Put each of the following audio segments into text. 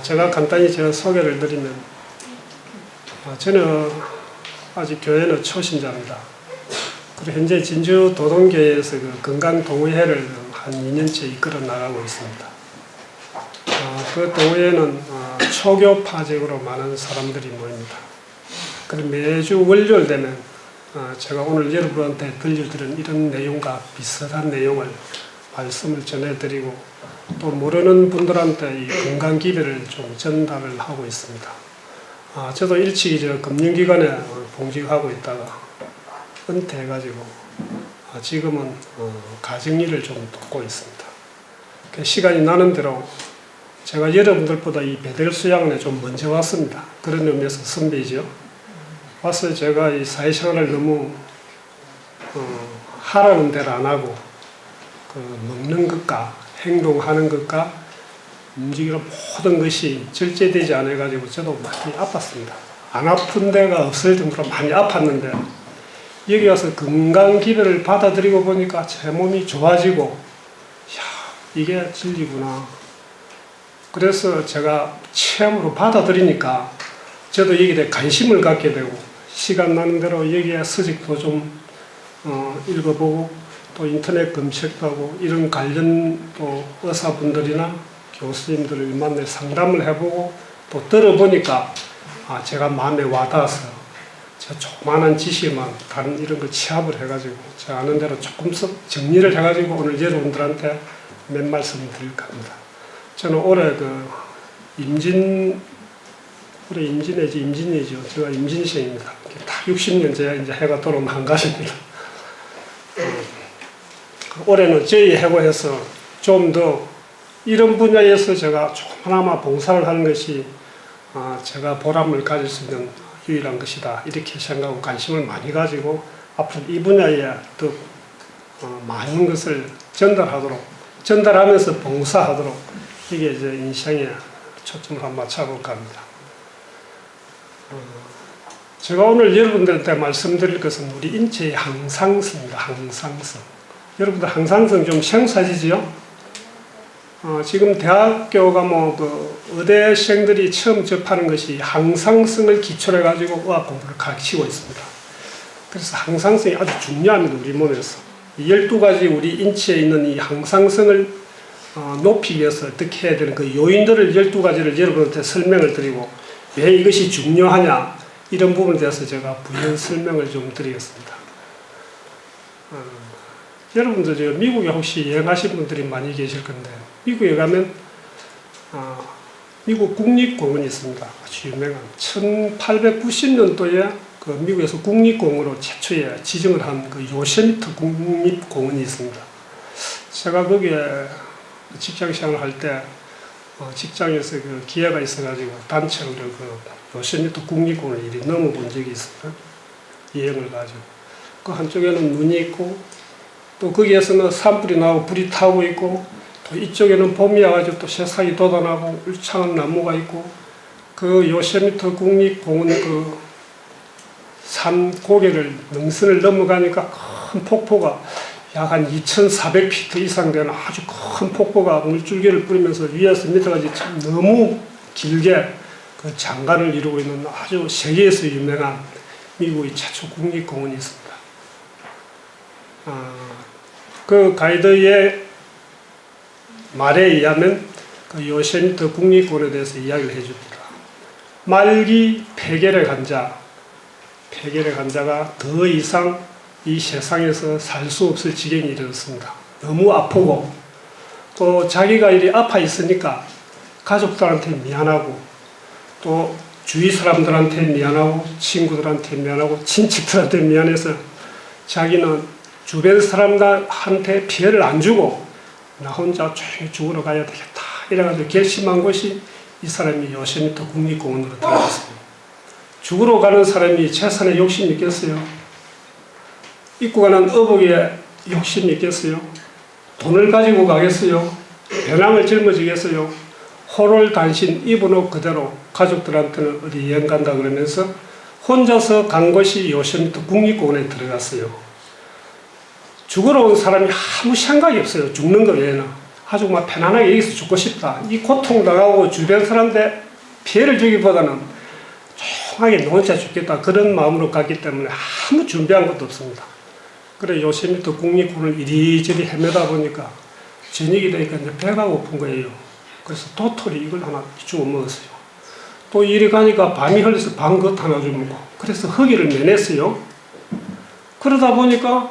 제가 간단히 제 소개를 드리면, 저는 아직 교회는 초신자입니다. 그리고 현재 진주 도동교회에서 그 건강동호회를 한 2년째 이끌어 나가고 있습니다. 그 동호회는 초교파적으로 많은 사람들이 모입니다. 그리고 매주 월요일 되면 제가 오늘 여러분한테 들려드린 이런 내용과 비슷한 내용을 말씀을 전해드리고, 또 모르는 분들한테 이 건강 기별을 좀 전달을 하고 있습니다. 저도 일찍 금융기관에 봉직하고 있다가 은퇴해가지고 지금은 가정일을 좀 돕고 있습니다. 시간이 나는 대로 제가 여러분들보다 이 베델 수양원에 좀 먼저 왔습니다. 그런 의미에서 선배이죠. 와서 제가 이 사회생활을 너무 하라는 대로 안 하고 먹는 것과 행동하는 것과 움직이는 모든 것이 절제되지 않아가지고 저도 많이 아팠습니다. 안 아픈 데가 없을 정도로 많이 아팠는데, 여기 와서 건강기별을 받아들이고 보니까 제 몸이 좋아지고, 이게 진리구나. 그래서 제가 체험으로 받아들이니까 저도 여기에 대해 관심을 갖게 되고, 시간 나는 대로 여기에 서적도 좀 읽어보고, 또 인터넷 검색도 하고, 이런 관련 또 의사분들이나 교수님들을 만나 상담을 해보고, 또 들어보니까 제가 마음에 와닿아서 제가 조그마한 지식만 다른 이런 거 취합을 해가지고 제가 아는 대로 조금씩 정리를 해가지고 오늘 여러분들한테 몇 말씀 드릴까 합니다. 저는 올해 올해 임진이죠. 제가 임진생입니다. 다 60년 제가 이제 해가 돌아오면 한가십니다. 올해는 저희 해고해서 좀 더 이런 분야에서 제가 조금나마 봉사를 하는 것이 제가 보람을 가질 수 있는 유일한 것이다, 이렇게 생각하고 관심을 많이 가지고 앞으로 이 분야에 더 많은 것을 전달하면서 봉사하도록, 이게 이제 인생에 초점을 한번 맞춰볼까 합니다. 제가 오늘 여러분들한테 말씀드릴 것은 우리 인체의 항상성입니다. 항상성. 여러분들 항상성 좀 생소하시지요? 지금 대학교가 의대생들이 처음 접하는 것이 항상성을 기초로 해가지고 의학 공부를 가르치고 있습니다. 그래서 항상성이 아주 중요합니다. 우리 몸에서. 12가지 우리 인체에 있는 이 항상성을 높이기 위해서 어떻게 해야 되는 그 요인들을 12가지를 여러분한테 설명을 드리고, 왜 이것이 중요하냐, 이런 부분에 대해서 제가 부연 설명을 좀 드리겠습니다. 여러분들 미국에 혹시 여행하신 분들이 많이 계실 건데, 미국에 가면 미국 국립공원이 있습니다. 아주 유명한 1890년도에 그 미국에서 국립공원으로 최초에 지정을 한 그 요세미트 국립공원이 있습니다. 제가 거기에 직장 생활을 할 때 직장에서 그 기회가 있어가지고 단체로 그 요세미트 국립공원을 이리 넘어본 적이 있어요. 여행을 가지고. 그 한쪽에는 눈이 있고, 또 거기에서는 산불이 나고 불이 타고 있고, 또 이쪽에는 봄이 와가지고 또 새싹이 돋아나고 울창한 나무가 있고, 그 요세미트 국립공원 그 산 고개를 능선을 넘어가니까 큰 폭포가 약 한 2,400피트 이상 되는 아주 큰 폭포가 물줄기를 뿌리면서 위에서 밑에까지 참 너무 길게 그 장관을 이루고 있는 아주 세계에서 유명한 미국의 최초 국립공원이 있습니다. 그 가이드의 말에 의하면 그 요세미트 국립공원에 대해서 이야기를 해줍니다. 말기 폐결핵 환자가 더 이상 이 세상에서 살 수 없을 지경에 이르렀습니다. 너무 아프고, 또 자기가 이리 아파 있으니까 가족들한테 미안하고, 또 주위 사람들한테 미안하고, 친구들한테 미안하고, 친척들한테 미안해서 자기는 주변 사람들한테 피해를 안 주고 나 혼자 조용히 죽으러 가야 되겠다, 이래가지고 결심한 것이 이 사람이 요세미트 국립공원으로 들어갔습니다. 죽으러 가는 사람이 재산에 욕심이 있겠어요? 입고 가는 어복에 욕심이 있겠어요? 돈을 가지고 가겠어요? 배낭을 짊어지겠어요? 호를 단신 입은 옷 그대로 가족들한테는 어디 여행 간다 그러면서 혼자서 간 것이 요세미트 국립공원에 들어갔어요. 죽으러 온 사람이 아무 생각이 없어요. 죽는 거 외에는. 아주 막 편안하게 여기서 죽고 싶다. 이 고통당하고 주변 사람들 피해를 주기보다는 조용하게 혼자 죽겠다. 그런 마음으로 갔기 때문에 아무 준비한 것도 없습니다. 그래 요세미트 국립공원을 이리저리 헤매다 보니까 저녁이 되니까 이제 배가 고픈 거예요. 그래서 도토리 이걸 하나 주워 먹었어요. 또 이리 가니까 밤이 흘러서 밤것 하나 주워 먹고 그래서 허기를 내냈어요. 그러다 보니까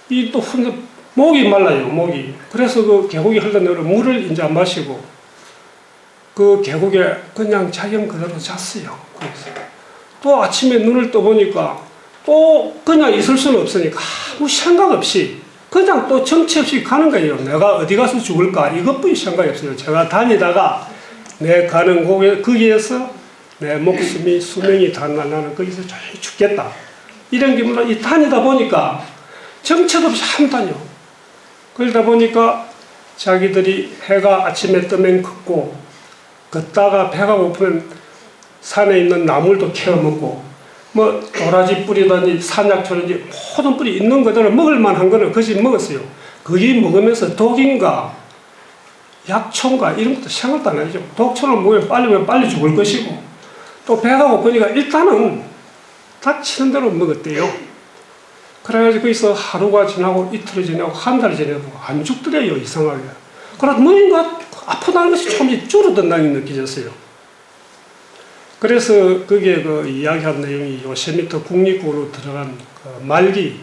이 또 혼자 목이 말라요. 목이. 그래서 그 계곡이 흘러내려 물을 이제 안 마시고 그 계곡에 그냥 자연 그대로 잤어요. 그래서 또 아침에 눈을 떠보니까 또 그냥 있을 수는 없으니까 아무 생각 없이 그냥 또 정체 없이 가는 거예요. 내가 어디 가서 죽을까 이것뿐이 생각이 없어요. 제가 다니다가 내 가는 곳에 거기에서 내 목숨이 수명이 닿는 나는 거기서 조용히 죽겠다. 이런 기분으로 이 다니다 보니까 정체도 없이 한 다녀. 그러다 보니까 자기들이 해가 아침에 뜨면 걷고 걷다가 배가 고프면 산에 있는 나물도 캐어 먹고 뭐 도라지 뿌리든지 산약초든지 모든 뿌리 있는 그대로 먹을 만한 거는 그것이 먹었어요. 거기 먹으면서 독인가 약초인가 이런 것도 생각도 안 하죠. 독초는 먹으면 빨리 죽을 것이고 또 배가 고프니까 일단은 닥치는 대로 먹었대요. 그래가지고 거기서 하루가 지나고 이틀이 지나고 한 달이 지나고 안 죽더래요. 이상하게. 그래서 뭔가 아프다는 것이 조금씩 줄어든다는 게 느껴졌어요. 그래서 거기에 그 이야기한 내용이 요세미트 국립공원으로 들어간 그 말기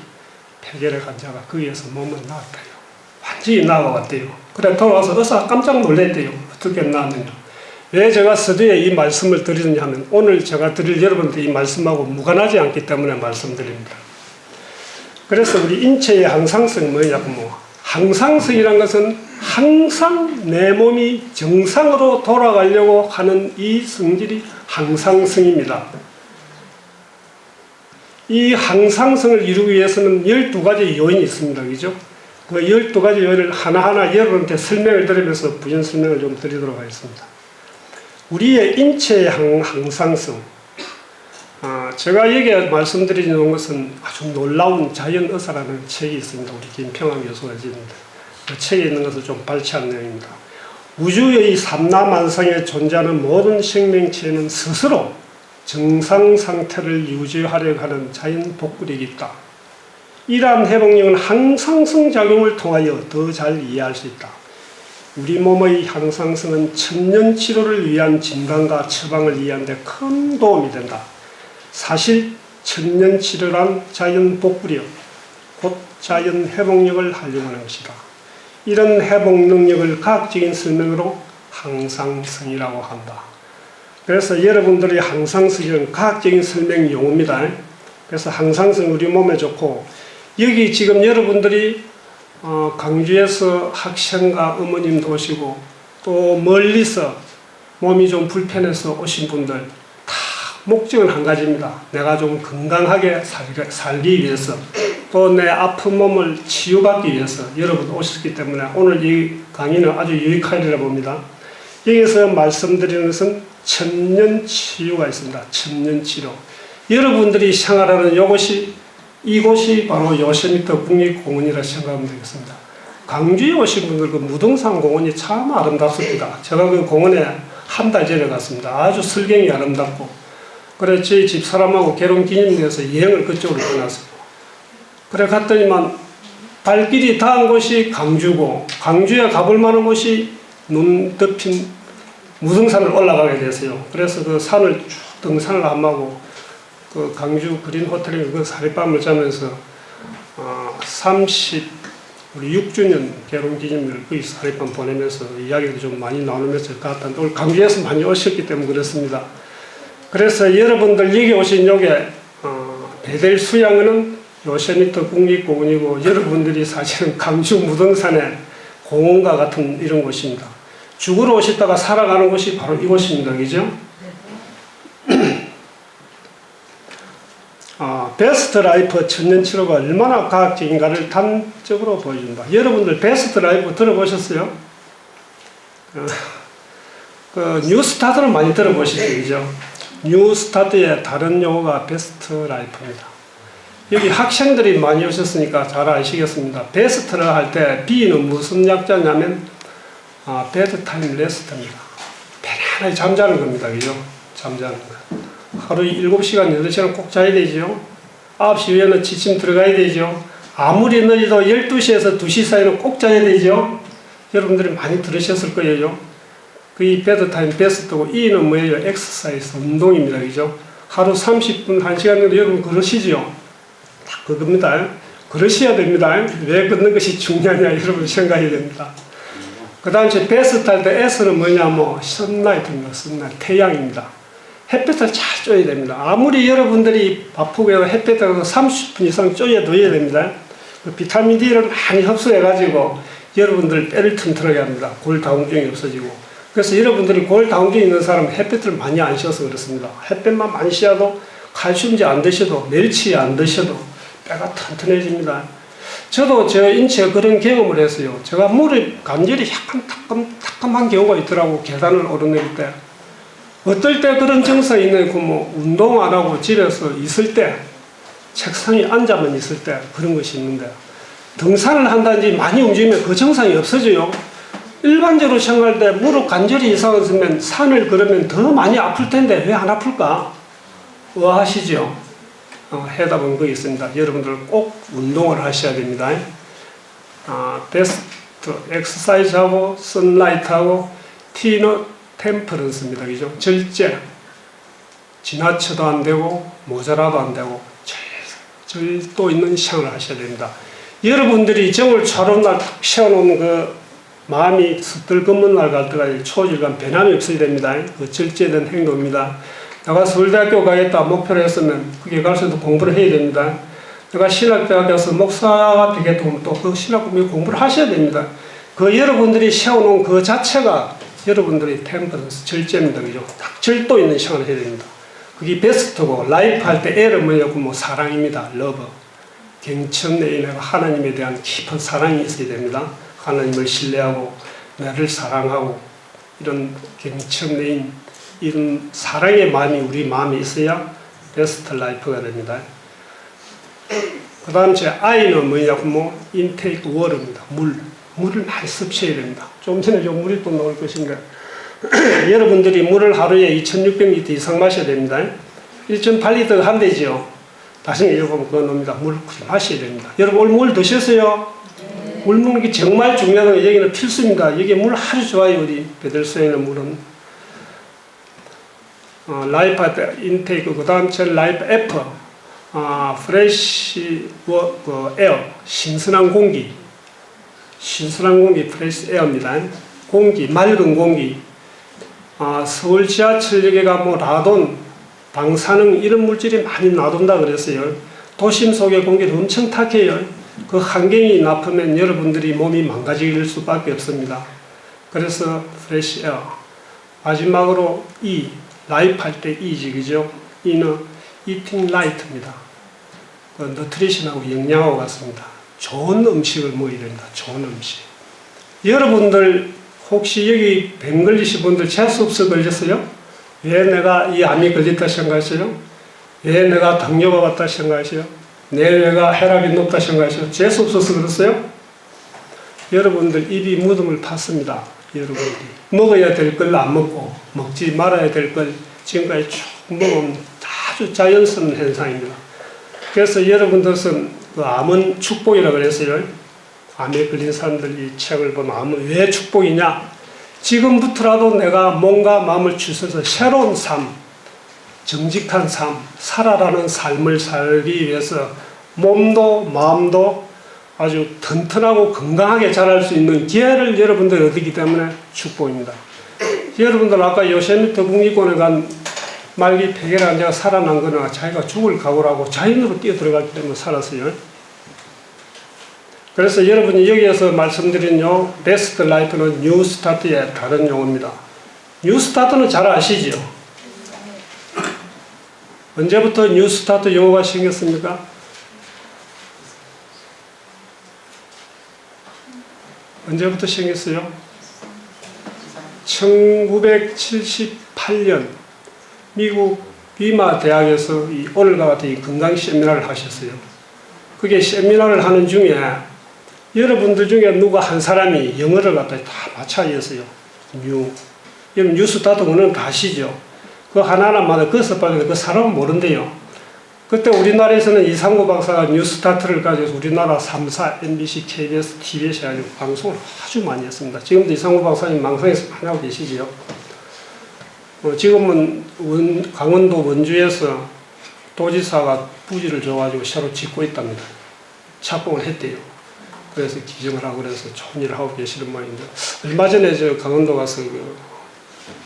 폐결핵 환자가 거기에서 몸을 나았대요. 완전히 나아왔대요. 그래 돌아와서 의사가 깜짝 놀랐대요. 어떻게 나았느냐. 왜 제가 서두에 이 말씀을 드리느냐 하면 오늘 제가 드릴 여러분들 이 말씀하고 무관하지 않기 때문에 말씀드립니다. 그래서 우리 인체의 항상성이 뭐냐고 항상성이란 것은 항상 내 몸이 정상으로 돌아가려고 하는 이 성질이 항상성입니다. 이 항상성을 이루기 위해서는 12가지 요인이 있습니다. 그죠? 그 12가지 요인을 하나하나 여러분한테 설명을 드리면서 부연 설명을 좀 드리도록 하겠습니다. 우리의 인체의 항상성. 제가 여기 말씀드리는 것은 아주 놀라운 자연의사라는 책이 있습니다. 우리 김평환 교수가 지은 그 책에 있는 것을 좀 발췌한 내용입니다. 우주의 삼라만상에 존재하는 모든 생명체는 스스로 정상 상태를 유지하려고 하는 자연 복구력이 있다. 이러한 회복력은 항상성 작용을 통하여 더 잘 이해할 수 있다. 우리 몸의 항상성은 천년 치료를 위한 진단과 처방을 이해하는 데 큰 도움이 된다. 사실 천년 치료란 자연 복구력, 곧 자연 회복력을 활용하는 것이다. 이런 회복 능력을 과학적인 설명으로 항상성이라고 한다. 그래서 여러분들이 항상성은 과학적인 설명 용어입니다. 그래서 항상성 우리 몸에 좋고 여기 지금 여러분들이 강주에서 학생과 어머님도 오시고 또 멀리서 몸이 좀 불편해서 오신 분들 다 목적은 한 가지입니다. 내가 좀 건강하게 살기 위해서 또 내 아픈 몸을 치유받기 위해서 여러분 오셨기 때문에 오늘 이 강의는 아주 유익하리라 봅니다. 여기서 말씀드리는 것은 천년 치유가 있습니다. 천년 치료. 여러분들이 생활하는 이곳이 바로 요세미트 국립공원이라 생각하면 되겠습니다. 강주에 오신 분들 그 무등산 공원이 참 아름답습니다. 제가 그 공원에 한 달 전에 갔습니다. 아주 설경이 아름답고 그래 저희 집사람하고 결혼 기념대에서 여행을 그쪽으로 떠났어요. 그래 갔더니만 발길이 닿은 곳이 강주고 강주에 가볼 만한 곳이 눈 덮인 무등산을 올라가게 됐어요. 그래서 그 산을 쭉 등산을 하고 그 강주 그린 호텔에 그 사립밤을 자면서 우리 6주년 결혼 기념일을 거기 사립밤 보내면서 이야기를 좀 많이 나누면서 갔다. 오늘 강주에서 많이 오셨기 때문에 그렇습니다. 그래서 여러분들 여기 오신 요게 베델 수양은 요세미트 국립공원이고 여러분들이 사실은 강주 무등산의 공원과 같은 이런 곳입니다. 죽으러 오셨다가 살아가는 곳이 바로 이곳입니다. 그죠? 베스트 라이프 천년치료가 얼마나 과학적인가를 단적으로 보여준다. 여러분들 베스트 라이프 들어보셨어요? 그 뉴스타트는 많이 들어보시죠? 그죠? 뉴스타트의 다른 용어가 베스트 라이프입니다. 여기 학생들이 많이 오셨으니까 잘 아시겠습니다. 베스트를 할 때 B는 무슨 약자냐면 베드타임 레스트입니다. 편안하게 잠자는 겁니다. 그죠? 잠자는 거. 하루에 7시간, 8시간 꼭 자야 되죠. 9시 이후에는 지침 들어가야 되죠. 아무리 늦어도 12시에서 2시 사이는 꼭 자야 되죠. 여러분들이 많이 들으셨을 거예요. 그 베드타임 베스트고 E는 뭐예요? 엑서사이즈, 운동입니다. 그죠? 하루 30분, 1시간 정도 여러분 그러시죠? 그겁니다. 그러셔야 됩니다. 왜 걷는 것이 중요하냐 여러분 생각해야 됩니다. 그 다음 베스트 할 때 S는 뭐냐 선라이트입니다. 선라이트, 태양입니다. 햇볕을 잘 쬐야 됩니다. 아무리 여러분들이 바쁘게 햇볕을 30분 이상 쬐야 됩니다. 그 비타민 D를 많이 흡수해가지고 여러분들 뼈를 튼튼하게 합니다. 골다공증이 없어지고. 그래서 여러분들이 골다공증 있는 사람은 햇볕을 많이 안 쉬어서 그렇습니다. 햇볕만 많이 쉬어도 칼슘제 안 드셔도 멸치 안 드셔도 뼈가 튼튼해집니다. 저도 제 인체에 그런 경험을 했어요. 제가 무릎 관절이 약간 따끔한 경우가 있더라고. 계단을 오르내릴 때. 어떨 때 그런 증상이 있는 운동 안 하고 집에서 있을 때, 책상에 앉아만 있을 때 그런 것이 있는데, 등산을 한다든지 많이 움직이면 그 증상이 없어져요. 일반적으로 생각할 때 무릎 관절이 이상했으면 산을 걸으면 더 많이 아플 텐데 왜 안 아플까? 의아하시죠? 해답은 거기 있습니다. 여러분들 꼭 운동을 하셔야 됩니다. 베스트 엑서사이즈하고 선라이트하고 T는 템퍼런스입니다. 그죠? 절제. 지나쳐도 안 되고 모자라도 안 되고 절도 있는 시간을 하셔야 됩니다. 여러분들이 정을 차로운 날 탁 세워놓은 그 마음이 스들검은 날 갈 때까지 초질간 변함이 없어야 됩니다. 그 절제된 행동입니다. 내가 서울대학교 가겠다 목표를 했으면 그게 갈 수 있는 공부를 해야 됩니다. 내가 신학대학 가서 목사가 되겠다 하면 또 그 신학 공부를 하셔야 됩니다. 그 여러분들이 세워놓은 그 자체가 여러분들이 템퍼런스, 절제입니다. 그죠? 딱 절도 있는 시간을 해야 됩니다. 그게 베스트고, 라이프 할 때 L은 뭐냐고, 사랑입니다. 러브. 경청 내에 내가 하나님에 대한 깊은 사랑이 있어야 됩니다. 하나님을 신뢰하고, 나를 사랑하고, 이런 경청 내인, 이런 사랑의 마음이 우리 마음에 있어야 베스트 라이프가 됩니다. 그 다음 제 I는 뭐냐고, 인테이크 워터입니다. 물을 많이 섭취해야 됩니다. 좀 전에 좀 물이 또 나올 것인데 여러분들이 물을 하루에 2600리터 이상 마셔야 됩니다. 1.8리터 한대지요. 나중에 여러분 그거 놉니다. 물 마셔야 됩니다. 여러분 오늘 물 드셨어요? 네. 물 먹는 게 정말 중요하다는 여기는 필수입니다. 여기 물 아주 좋아요. 우리 베들소에 있는 물은. 라이프 인테이크, 그 다음 제 라이프 F, 프레시 에어, 신선한 공기. 신선한 공기, 프레시 에어입니다. 공기, 맑은 공기. 서울 지하철역에가 라돈, 방사능 이런 물질이 많이 나돈다 그랬어요. 도심 속의 공기도 엄청 탁해요. 그 환경이 나쁘면 여러분들이 몸이 망가질 수밖에 없습니다. 그래서 프레시 에어. 마지막으로 E, 라이프 할 때 E지, 그죠? E는 eating light입니다. 그 너트리션하고 영양하고 같습니다. 좋은 음식을 먹어야 된다. 좋은 음식. 여러분들 혹시 여기 병 걸리신 분들 재수없어 걸렸어요? 왜 내가 이 암이 걸렸다 생각하세요? 왜 내가 당뇨가 왔다 생각하세요? 내가 혈압이 높다 생각하세요? 재수없어서 그랬어요? 여러분들 입이 무덤을 탔습니다. 여러분들이 먹어야 될 걸 안 먹고 먹지 말아야 될 걸 지금까지 쭉 먹으면 아주 자연스러운 현상입니다. 그래서 여러분들은 그 암은 축복이라고 그랬어요. 암에 걸린 사람들이 책을 보면 암은 왜 축복이냐? 지금부터라도 내가 몸과 마음을 추스려서 새로운 삶, 정직한 삶, 살아라는 삶을 살기 위해서 몸도 마음도 아주 튼튼하고 건강하게 자랄 수 있는 기회를 여러분들이 얻기 때문에 축복입니다. 여러분들 아까 요세미트 국립공원에 간 말기 폐결 환자가 살아난 거나 자기가 죽을 각오라고 자연으로 뛰어들어갔기 때문에 살았어요. 그래서 여러분이 여기에서 말씀드린 베스트 라이프는 뉴 스타트의 다른 용어입니다. 뉴 스타트는 잘 아시죠? 언제부터 뉴 스타트 용어가 생겼습니까? 언제부터 생겼어요? 1978년 미국 비마 대학에서 이 오늘과 같은 이 건강 세미나를 하셨어요. 그게 세미나를 하는 중에 여러분들 중에 누가 한 사람이 영어를 갖다 다 마찬가지였어요. 여러분 뉴스타트 원은 다 아시죠? 그 하나하나마다 그것을 빨리 그 사람은 모른대요. 그때 우리나라에서는 이상구 박사가 뉴스타트를 가지고 우리나라 3사, MBC, KBS, TBS 해가지고 방송을 아주 많이 했습니다. 지금도 이상구 박사님 방송에서 많이 하고 계시지요. 지금은 강원도 원주에서 도지사가 부지를 줘가지고 새로 짓고 있답니다. 착공을 했대요. 그래서 기증을 하고 그래서 좋은 일을 하고 계시는 모양인데, 얼마 전에 저 강원도 가서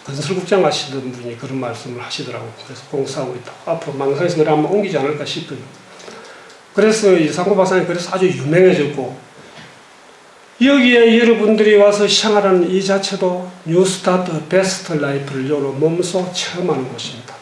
건설국장 하시던 분이 그런 말씀을 하시더라고요. 그래서 공사하고 있다. 앞으로 망상에서 그래 한번 옮기지 않을까 싶어요. 그래서 이상구 박사님 그래서 아주 유명해졌고, 여기에 여러분들이 와서 시청하는 이 자체도 뉴스타트 베스트 라이프를 요로 몸소 체험하는 곳입니다.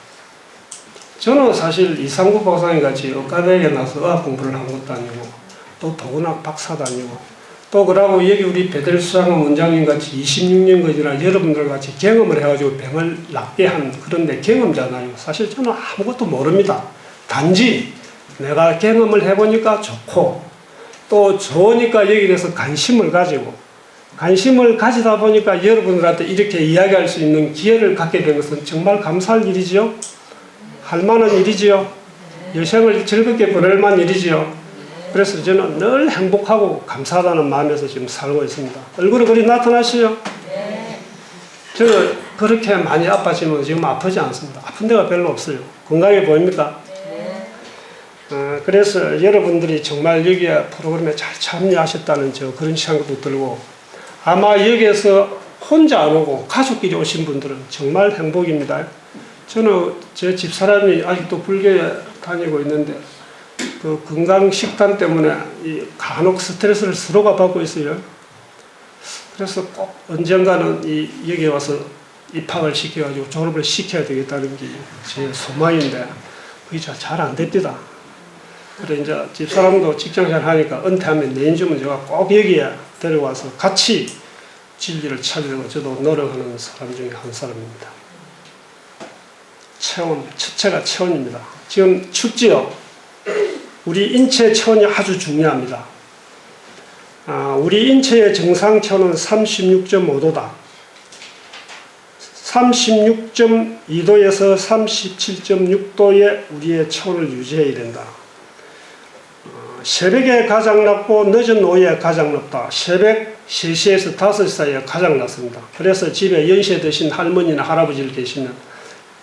저는 사실 이상구 박사님 같이 의과대학에 나서 의학 공부를 한 것도 아니고, 또 도문학 박사도 아니고, 또 그러고 여기 우리 배들수장원 원장님 같이 26년 거지나 여러분들 같이 경험을 해가지고 병을 낫게 한 그런데 경험자나요. 사실 저는 아무것도 모릅니다. 단지 내가 경험을 해보니까 좋고 또 좋으니까 여기에 대해서 관심을 가지다 보니까 여러분들한테 이렇게 이야기할 수 있는 기회를 갖게 된 것은 정말 감사할 일이지요. 할 만한 일이지요. 여생을 즐겁게 보낼 만한 일이지요. 그래서 저는 늘 행복하고 감사하다는 마음에서 지금 살고 있습니다. 얼굴이 그리 나타나시죠? 네. 저는 그렇게 많이 아팠지만 지금 아프지 않습니다. 아픈 데가 별로 없어요. 건강해 보입니까? 네. 그래서 여러분들이 정말 여기에 프로그램에 잘 참여하셨다는 그런 생각도 들고, 아마 여기에서 혼자 안 오고 가족끼리 오신 분들은 정말 행복입니다. 저는 제 집사람이 아직도 불교에 다니고 있는데 그 건강식단 때문에 이 간혹 스트레스를 서로가 받고 있어요. 그래서 꼭 언젠가는 여기에 와서 입학을 시켜가지고 졸업을 시켜야 되겠다는 게 제 소망인데 그게 잘 안 됩니다. 그래 이제 집사람도 직장생활 하니까 은퇴하면 내인주면 제가 꼭 여기에 데려와서 같이 진리를 찾으려고 저도 노력하는 사람 중에 한 사람입니다. 체온, 첫째가 체온입니다. 지금 춥지요? 우리 인체 체온이 아주 중요합니다. 우리 인체의 정상 체온은 36.5도다. 36.2도에서 37.6도의 우리의 체온을 유지해야 된다. 새벽에 가장 낮고 늦은 오후에 가장 높다. 새벽 3시에서 5시 사이에 가장 낮습니다. 그래서 집에 연세 드신 할머니나 할아버지를 계시면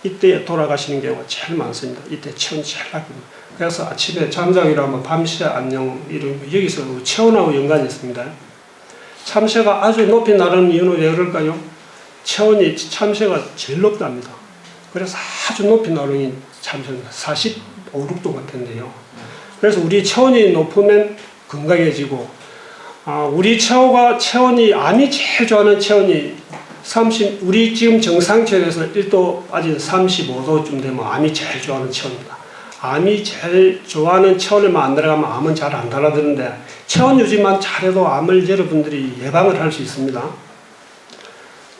이때 돌아가시는 경우가 제일 많습니다. 이때 체온이 제일 낮습니다. 그래서 아침에 잠자기로 하면 밤새 안녕 이런 여기서 체온하고 연관이 있습니다. 참새가 아주 높이 나르는 이유는 왜 그럴까요? 체온이 참새가 제일 높답니다. 그래서 아주 높이 나르는 참새는 45, 6도 같은데요. 그래서 우리 체온이 높으면 건강해지고, 우리 체온이 암이 제일 좋아하는 체온이 우리 지금 정상 체온에서 1도 아직 35도쯤 되면 암이 제일 좋아하는 체온입니다. 암이 제일 좋아하는 체온을만 안 들어가면 암은 잘 안 달아드는데, 체온 유지만 잘해도 암을 여러분들이 예방을 할 수 있습니다.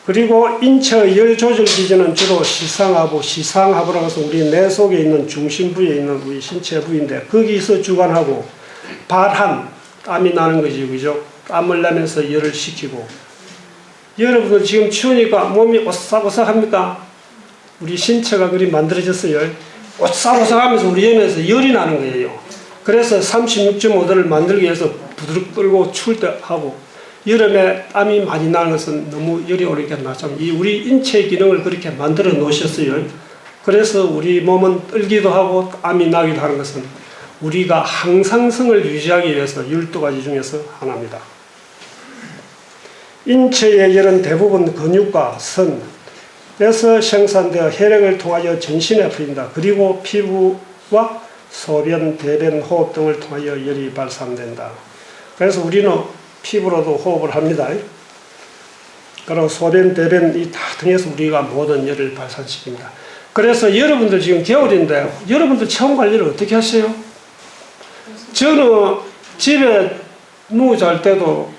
그리고 인체의 열 조절 기전은 주로 시상하부라고 해서 우리 뇌 속에 있는 중심 부위에 있는 우리 신체 부위인데, 거기서 주관하고 발한, 땀이 나는 거지, 그죠? 땀을 내면서 열을 식히고, 여러분들 지금 추우니까 몸이 오싹오싹합니까? 우리 신체가 그리 만들어졌어요. 오싹오싹하면서 우리 몸에서 열이 나는 거예요. 그래서 36.5도를 만들기 위해서 부드럽게 끓고 추울 때 하고, 여름에 땀이 많이 나는 것은 너무 열이 오르게 나죠. 우리 인체 기능을 그렇게 만들어 놓으셨어요. 그래서 우리 몸은 떨기도 하고 땀이 나기도 하는 것은 우리가 항상성을 유지하기 위해서 12가지 중에서 하나입니다. 인체의 열은 대부분 근육과 선에서 생산되어 혈액을 통하여 전신에 풀린다. 그리고 피부와 소변, 대변, 호흡 등을 통하여 열이 발산된다. 그래서 우리는 피부로도 호흡을 합니다. 그리고 소변, 대변 이 다 통해서 우리가 모든 열을 발산시킵니다. 그래서 여러분들 지금 겨울인데 여러분들 체온 관리를 어떻게 하세요? 저는 집에 누워 잘 때도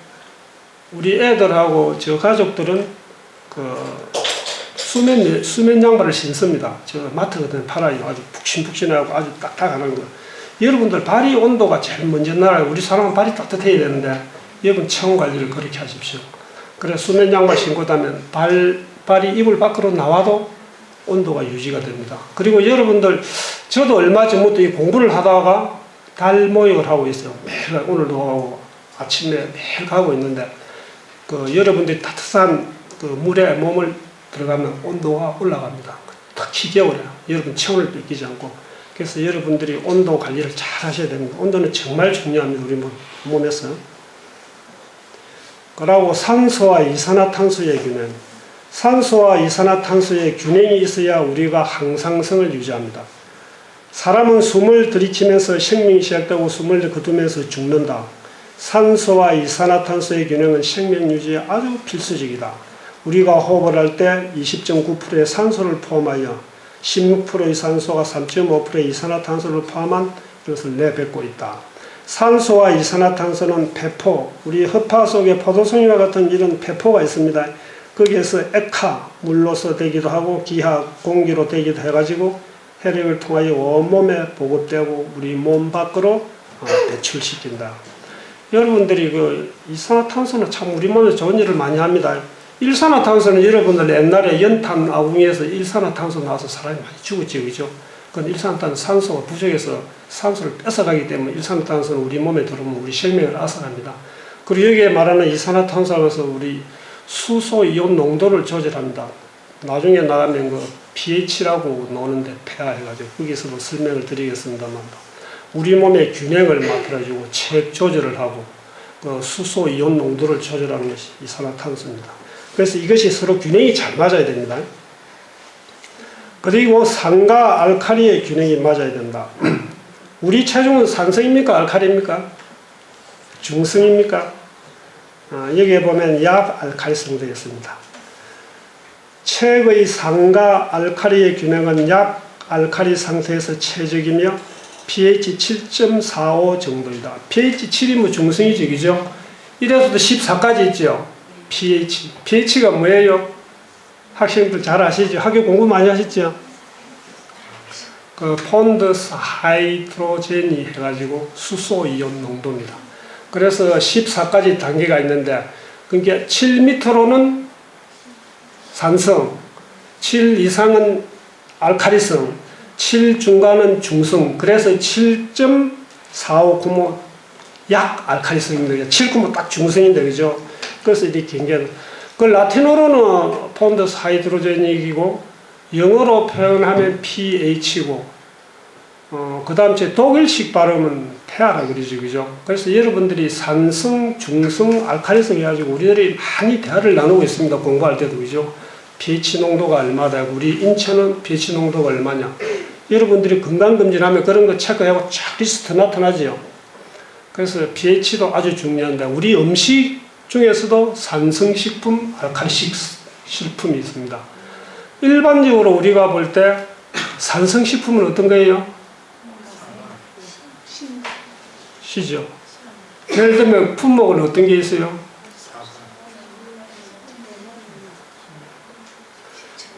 우리 애들하고 저 가족들은 수면 양말을 신습니다. 저 마트 같은 데 팔아요. 아주 푹신푹신하고 아주 딱딱한 거. 여러분들 발이 온도가 제일 먼저 나가요. 우리 사람은 발이 따뜻해야 되는데 여러분 체온 관리를 그렇게 하십시오. 그래 수면 양말 신고 다면 발이 이불 밖으로 나와도 온도가 유지가 됩니다. 그리고 여러분들 저도 얼마 전부터 이 공부를 하다가 달 모욕을 하고 있어요. 매일 오늘도 하고 아침에 매일 가고 있는데 그 여러분들이 따뜻한 그 물에 몸을 들어가면 온도가 올라갑니다. 특히 겨울에 여러분 체온을 뺏기지 않고 그래서 여러분들이 온도 관리를 잘 하셔야 됩니다. 온도는 정말 중요합니다. 우리 몸에서. 그리고 산소와 이산화탄소의 균형. 산소와 이산화탄소의 균형이 있어야 우리가 항상성을 유지합니다. 사람은 숨을 들이키면서 생명이 시작되고 숨을 거두면서 죽는다. 산소와 이산화탄소의 균형은 생명 유지에 아주 필수적이다. 우리가 호흡을 할 때 20.9%의 산소를 포함하여 16%의 산소가 3.5%의 이산화탄소를 포함한 것을 내뱉고 있다. 산소와 이산화탄소는 폐포, 우리 허파 속에 포도송이와 같은 이런 폐포가 있습니다. 거기에서 액화, 물로서 되기도 하고 기하, 공기로 되기도 해가지고 혈액을 통하여 온몸에 보급되고 우리 몸 밖으로 배출시킨다. 여러분들이 그 이산화탄소는 참 우리 몸에 좋은 일을 많이 합니다. 일산화탄소는 여러분들 옛날에 연탄 아궁이에서 일산화탄소 나와서 사람이 많이 죽었지, 그죠? 그건 일산화탄소 산소가 부족해서 산소를 뺏어가기 때문에 일산화탄소는 우리 몸에 들어오면 우리 생명을 앗아갑니다. 그리고 여기에 말하는 이산화탄소에서 우리 수소 이온 농도를 조절합니다. 나중에 나가면 그 pH라고 나오는데 폐하해가지고 거기서도 설명을 드리겠습니다만 우리 몸의 균형을 만들어주고 체액 조절을 하고 그 수소 이온 농도를 조절하는 것이 이산화탄소입니다. 그래서 이것이 서로 균형이 잘 맞아야 됩니다. 그리고 산과 알칼리의 균형이 맞아야 된다. 우리 체중은 산성입니까? 알칼리입니까? 중성입니까? 여기에 보면 약 알칼리성 되어 있습니다. 체의 산과 알칼리의 균형은 약 알칼리 상태에서 최적이며 pH 7.45 정도이다. pH 7이면 중성이죠, 그죠? 이래서도 14까지 있죠. pH가 뭐예요? 학생들 잘 아시죠? 학교 공부 많이 하셨죠? 그 폰드스 하이드로젠이 해가지고 수소 이온 농도입니다. 그래서 14까지 단계가 있는데 그러니까 7m로는 산성, 7 이상은 알칼리성, 7 중간은 중성. 그래서 7.45 구모 약 알칼리성입니다. 7 구모 딱 중성인데, 그죠? 그래서 이렇게 경계는 그 라틴어로는 폰드스 하이드로제닉이고 영어로 표현하면 pH고 그 다음 제 독일식 발음은 폐하라 그러죠, 그죠? 그래서 여러분들이 산성, 중성, 알칼리성 해가지고 우리들이 많이 대화를 나누고 있습니다. 공부할 때도, 그죠? pH 농도가 얼마다, 우리 인체는 pH 농도가 얼마냐. 여러분들이 건강검진하면 그런 거 체크하고 쫙 리스트 나타나죠. 그래서 pH도 아주 중요한데 우리 음식 중에서도 산성식품, 알칼리식품이 있습니다. 일반적으로 우리가 볼 때 산성식품은 어떤 거예요? 시죠. 예를 들면 품목은 어떤 게 있어요?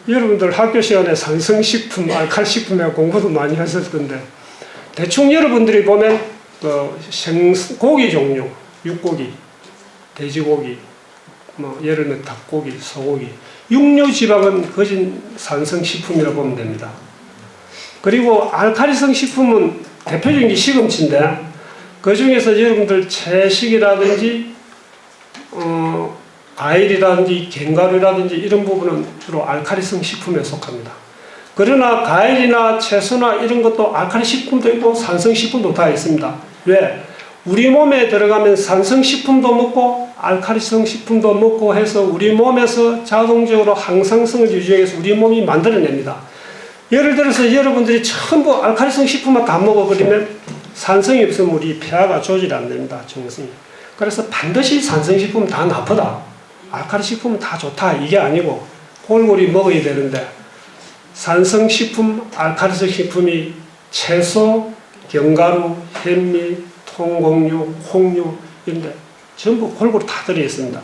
여러분들 학교 시간에 산성식품, 알칼리식품에 공부도 많이 하셨을 건데 대충 여러분들이 보면 고기 종류, 육고기, 돼지고기, 예를 들면 닭고기, 소고기, 육류지방은 거진 산성식품이라고 보면 됩니다. 그리고 알칼리성 식품은 대표적인 게 시금치인데 그 중에서 여러분들 채식이라든지 과일이라든지 견과류라든지 이런 부분은 주로 알칼리성 식품에 속합니다. 그러나 과일이나 채소나 이런 것도 알칼리 식품도 있고 산성 식품도 다 있습니다. 왜? 우리 몸에 들어가면 산성 식품도 먹고 알칼리성 식품도 먹고 해서 우리 몸에서 자동적으로 항상성을 유지해서 우리 몸이 만들어냅니다. 예를 들어서 여러분들이 전부 알칼리성 식품만 다 먹어버리면 산성이 없으면 우리 폐하가 조절이 안 됩니다. 정성이. 그래서 반드시 산성 식품은 다 나쁘다. 알칼리 식품은 다 좋다. 이게 아니고 골고루 먹어야 되는데 산성 식품, 알칼리성 식품이 채소, 견과류, 현미, 통곡류, 콩류 이런데 전부 골고루 다 들어있습니다.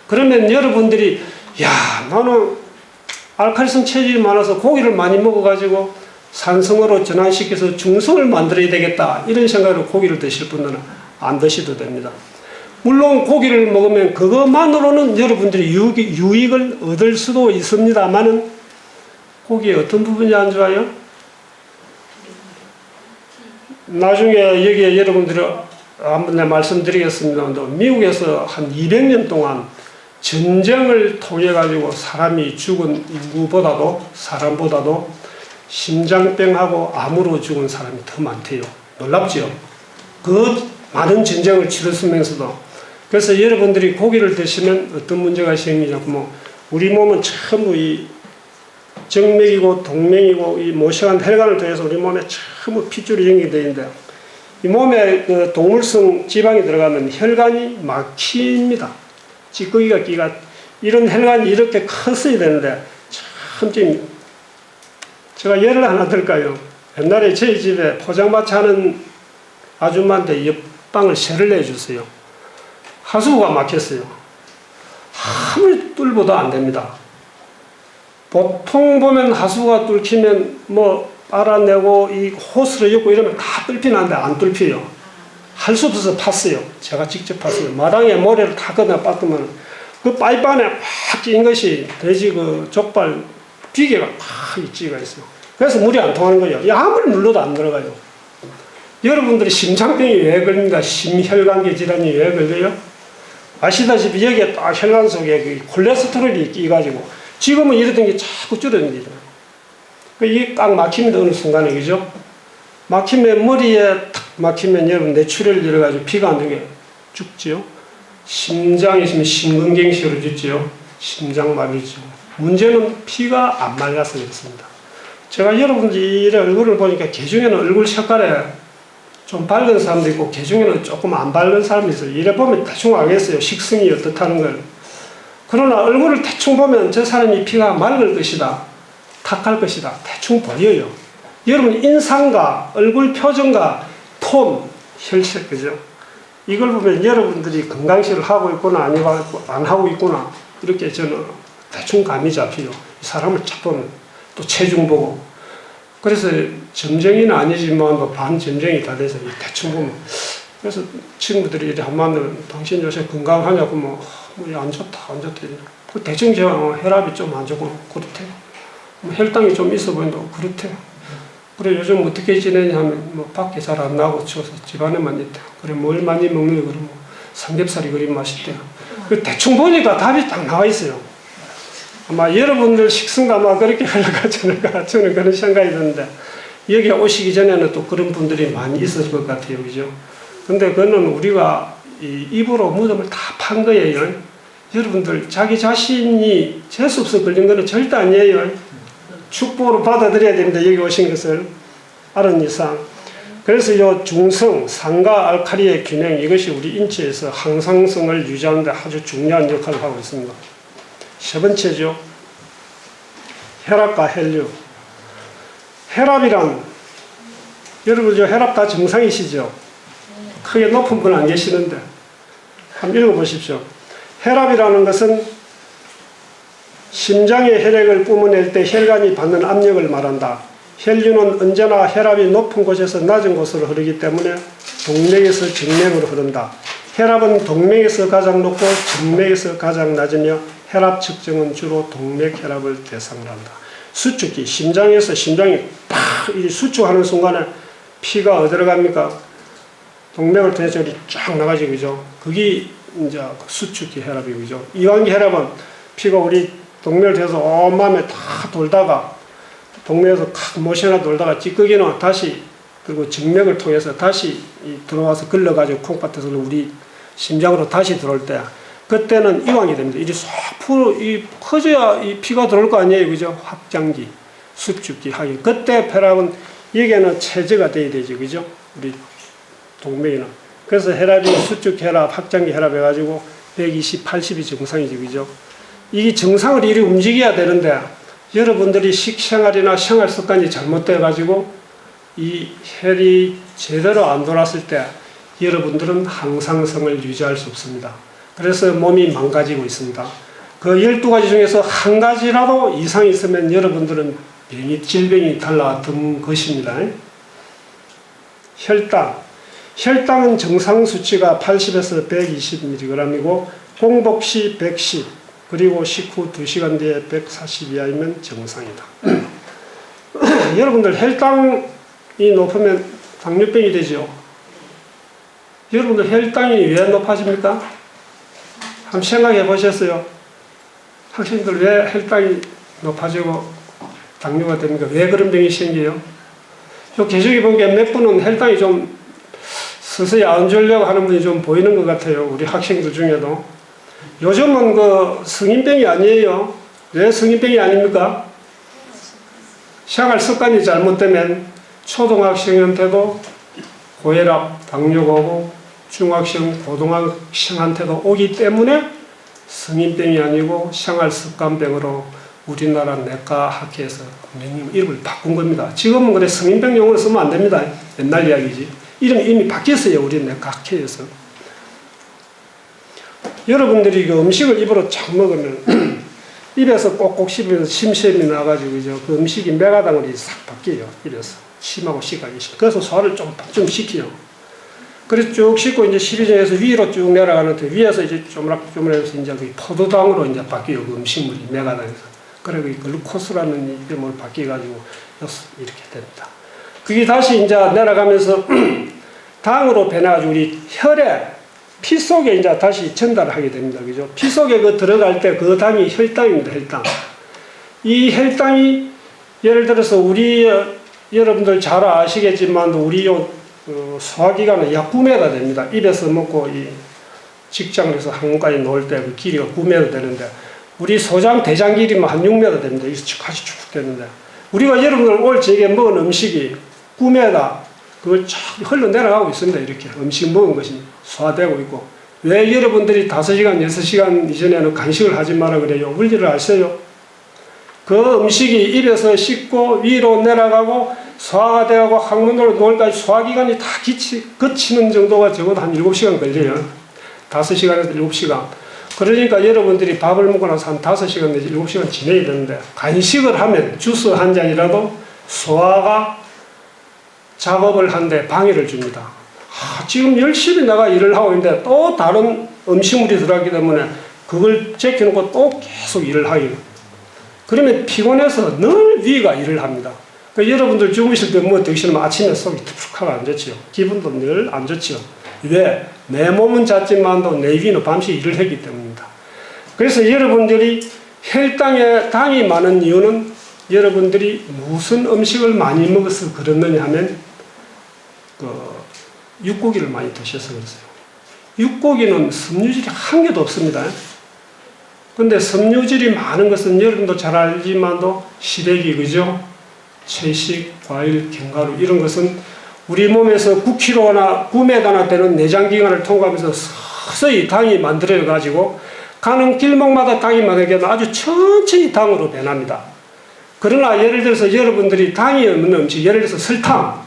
그러면 여러분들이 야 나는 알칼리성 체질이 많아서 고기를 많이 먹어가지고 산성으로 전환시켜서 중성을 만들어야 되겠다 이런 생각으로 고기를 드실 분들은 안 드셔도 됩니다. 물론 고기를 먹으면 그것만으로는 여러분들이 유익을 얻을 수도 있습니다만은 고기의 어떤 부분이 안 좋아요? 나중에 여기에 여러분들이 한번 내가 말씀드리겠습니다. 미국에서 한 200년 동안 전쟁을 통해 가지고 사람이 죽은 인구보다도 사람보다도 심장병하고 암으로 죽은 사람이 더 많대요. 놀랍죠? 그 많은 전쟁을 치렀으면서도. 그래서 여러분들이 고기를 드시면 어떤 문제가 생기냐면 우리 몸은 전부 이 정맥이고 동맥이고 이 모시간 혈관을 통해서 우리 몸에 전부 핏줄이 연결되어 있는데 이 몸에 그 동물성 지방이 들어가면 혈관이 막힙니다. 찌꺼기가 끼가 이런 혈관이 이렇게 컸어야 되는데 참 제가 예를 하나 들까요? 옛날에 저희 집에 포장마차 하는 아줌마한테 옆방을 세를 내주세요. 하수구가 막혔어요. 아무리 뚫어도 안 됩니다. 보통 보면 하수구가 뚫히면 뭐 알아내고 이 호스를 엮고 이러면 다 뚫히는데 안 뚫혀요. 할 수도 없어서 팠어요. 제가 직접 팠어요. 마당에 모래를 다 걷어 빻으면 그 파이프 안에 팍 낀 것이 돼지 그 족발 비계가 팍 찌가 있어요. 그래서 물이 안 통하는 거예요. 아무리 눌러도 안 들어가요. 여러분들이 심장병이 왜 걸립니까? 심혈관계 질환이 왜 걸려요? 아시다시피 여기에 딱 혈관 속에 그 콜레스테롤이 끼가지고 지금은 이러던 게 자꾸 줄어듭니다. 이게 꽉 막힙니다. 어느 순간에, 그죠? 막히면 머리에 탁 막히면 여러분 뇌출혈 일어가지고 피가 안 들게 죽지요. 심장에 있으면 심근경색으로 죽지요. 심장마비죠. 문제는 피가 안 맑아서 그렇습니다. 제가 여러분들의 얼굴을 보니까 개중에는 얼굴 색깔에 좀 밝은 사람도 있고 개중에는 조금 안 밝은 사람이 있어요. 이래 보면 대충 알겠어요. 식성이 어떻다는 걸. 그러나 얼굴을 대충 보면 저 사람이 피가 맑을 것이다. 탁할 것이다. 대충 보여요. 여러분 인상과 얼굴 표정과 톤, 혈색, 그죠? 이걸 보면 여러분들이 건강식을 하고 있구나 안 하고 있구나 이렇게 저는 대충 감이 잡혀요. 이 사람을 쫙 보면 또 체중 보고 그래서 점쟁이는 아니지만 뭐 반점쟁이 다 돼서 대충 보면 그래서 친구들이 이렇게 한마디로 당신 요새 건강하냐고 뭐 안 좋다 안 좋다 그 대충 제가 혈압이 좀 안 좋고 그렇대요. 뭐 혈당이 좀 있어 보인다고 그렇대요. 그래 요즘 어떻게 지내냐 하면 뭐 밖에 잘 안 나가고 추워서 집안에만 있대요. 그래 뭘 많이 먹는 거 그러면 삼겹살이 그리 맛있대요. 대충 보니까 답이 딱 나와 있어요. 아마 여러분들 식성도 아마 그렇게 흘러가지 저는 그런 생각이 드는데 여기 오시기 전에는 또 그런 분들이 많이 있었을 것 같아요. 그죠? 근데 그거는 우리가 이 입으로 무덤을 다 판 거예요. 여러분들 자기 자신이 재수없어 걸린 거는 절대 아니에요. 축복으로 받아들여야 됩니다. 여기 오신 것을 알은 이상. 그래서 이 중성, 산과 알칼리의 균형 이것이 우리 인체에서 항상성을 유지하는 데 아주 중요한 역할을 하고 있습니다. 세 번째죠. 혈압과 혈류. 혈압이란 여러분 저 혈압 다 정상이시죠? 크게 높은 분 안 계시는데 한번 읽어보십시오. 혈압이라는 것은 심장의 혈액을 뿜어낼 때 혈관이 받는 압력을 말한다. 혈류는 언제나 혈압이 높은 곳에서 낮은 곳으로 흐르기 때문에 동맥에서 정맥으로 흐른다. 혈압은 동맥에서 가장 높고 정맥에서 가장 낮으며 혈압 측정은 주로 동맥 혈압을 대상으로 한다. 수축기, 심장에서 심장이 팍 수축하는 순간에 피가 어디로 갑니까? 동맥을 통해서 쫙 나가지, 그죠? 그게 이제 수축기 혈압이고, 그죠? 이완기 혈압은 피가 우리 동맥을 통해서 온 마음에 다 돌다가 동맥에서 칵 모셔나 돌다가 찌꺼기는 다시 그리고 정맥을 통해서 다시 들어와서 걸러가지고 콩밭에서 우리 심장으로 다시 들어올 때 그때는 이완이 됩니다. 이제 쏙 커져야 이 피가 들어올 거 아니에요, 그죠? 확장기, 수축기 하기. 그때 혈압은 여기에는 체제가 돼야 되죠, 그죠? 우리 동맥이는. 그래서 혈압이 수축 혈압, 확장기 혈압 해가지고 120, 80이 정상이죠, 그죠? 이게 정상을 이리 움직여야 되는데 여러분들이 식생활이나 생활 습관이 잘못돼가지고 이 혈이 제대로 안 돌았을 때 여러분들은 항상성을 유지할 수 없습니다. 그래서 몸이 망가지고 있습니다. 그 12가지 중에서 한 가지라도 이상이 있으면 여러분들은 질병이 달라든 것입니다. 혈당은 정상 수치가 80에서 120mg이고 공복 시 110, 그리고 식후 2시간 뒤에 140 이하이면 정상이다. 여러분들 혈당이 높으면 당뇨병이 되죠. 여러분들 혈당이 왜 높아집니까? 한번 생각해 보셨어요? 학생들 왜 혈당이 높아지고 당뇨가 됩니까? 왜 그런 병이 생겨요? 요 계속해 보니까 몇 분은 혈당이 좀 서서히 안 좋으려고 하는 분이 좀 보이는 것 같아요. 우리 학생들 중에도. 요즘은 그 성인병이 아니에요. 왜 성인병이 아닙니까? 생활 습관이 잘못되면 초등학생한테도 고혈압, 당뇨가 오고 중학생, 고등학생한테도 오기 때문에 성인병이 아니고 생활습관병으로 우리나라 내과 학회에서 이름을 바꾼 겁니다. 지금은 그래 성인병 용어를 쓰면 안 됩니다. 옛날 이야기지. 이름이 이미 바뀌었어요. 우리 내과 학회에서. 여러분들이 그 음식을 입으로 착 먹으면 입에서 꼭꼭 씹으면서 침샘이 나가지고 그 음식이 메가당으로 싹 바뀌어요. 입에서 침하고 식하기. 그래서 소화를 좀 시켜요. 그래서 쭉 씹고 이제 시리전에서 위로 쭉 내려가는데 위에서 이제 쪼물락쪼물해서 이제 그 포도당으로 이제 바뀌어요. 그 음식물이 메가당에서. 그리고 글루코스라는 이름으로 바뀌어가지고 이렇게 됩니다. 그게 다시 이제 내려가면서 당으로 변해가지고 우리 혈에 피 속에 이제 다시 전달을 하게 됩니다. 그죠? 피 속에 그 들어갈 때 그 당이 혈당입니다. 혈당. 이 혈당이 예를 들어서 우리 여러분들 잘 아시겠지만 우리 소화기관은 약 9m 됩니다. 입에서 먹고 이 직장에서 항문까지 놓을 때 그 길이가 9m 되는데 우리 소장 대장 길이면 한 6m 됩니다. 여기서 같이 쭉 되는데 우리가 여러분들 올 저녁에 먹은 음식이 9m 그걸 쫙 흘러내려가고 있습니다. 이렇게 음식 먹은 것이 소화되고 있고. 왜 여러분들이 5시간, 6시간 이전에는 간식을 하지 마라 그래요? 원리를 아세요? 그 음식이 입에서 씹고 위로 내려가고 소화가 되고 항문으로 놓을까지 소화기관이 다 거치는 정도가 적어도 한 7시간 걸려요. 5시간에서 7시간. 그러니까 여러분들이 밥을 먹고 나서 한 5시간 내지 7시간 지내야 되는데 간식을 하면 주스 한 잔이라도 소화가 작업을 하는데 방해를 줍니다. 지금 열심히 내가 일을 하고 있는데 또 다른 음식물이 들어가기 때문에 그걸 제껴놓고 또 계속 일을 하게 됩니다. 그러면 피곤해서 늘 위가 일을 합니다. 그러니까 여러분들 주무실 때 뭐 드시면 아침에 속이 툭툭하고 안 좋지요. 기분도 늘 안 좋지요. 왜? 내 몸은 잤지만도 내 위는 밤새 일을 했기 때문입니다. 그래서 여러분들이 혈당에 당이 많은 이유는 여러분들이 무슨 음식을 많이 먹어서 그렇느냐 하면 육고기를 많이 드셔서 그러세요. 육고기는 섬유질이 한 개도 없습니다. 근데 섬유질이 많은 것은 여러분도 잘 알지만도 시래기, 그죠? 채식, 과일, 견과류 이런 것은 우리 몸에서 9kg나 9m나 되는 내장기관을 통과하면서 서서히 당이 만들어가지고 가는 길목마다 당이 만들어서 아주 천천히 당으로 변합니다. 그러나 예를 들어서 여러분들이 당이 없는 음식, 예를 들어서 설탕,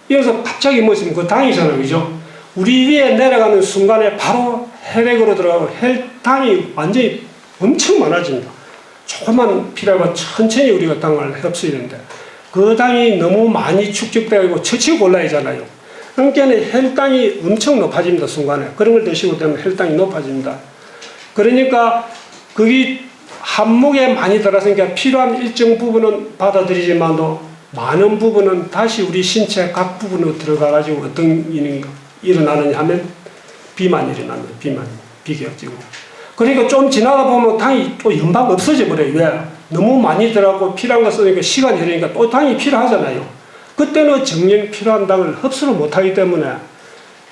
이어서 갑자기 먹으면 그 당이잖아요. 그죠? 우리 위에 내려가는 순간에 바로 혈액으로 들어가고 혈당이 완전히 엄청 많아집니다. 조금만 피라고 천천히 우리가 당을 흡수하는데 그 당이 너무 많이 축적되고 처치고 올라야잖아요. 그러니까 혈당이 엄청 높아집니다. 순간에. 그런 걸 드시고 되면 혈당이 높아집니다. 그러니까 그게 한목에 많이 들어가니까 필요한 일정 부분은 받아들이지만도 많은 부분은 다시 우리 신체 각 부분으로 들어가가지고 어떤 일이 일어나느냐 하면 비만이 일어납니다. 비계획적으로. 그러니까 좀 지나가 보면 당이 또 연방 없어져 버려요. 왜? 너무 많이 들어가고 필요한 거 쓰니까 시간이 흐르니까 또 당이 필요하잖아요. 그때는 정령 필요한 당을 흡수를 못하기 때문에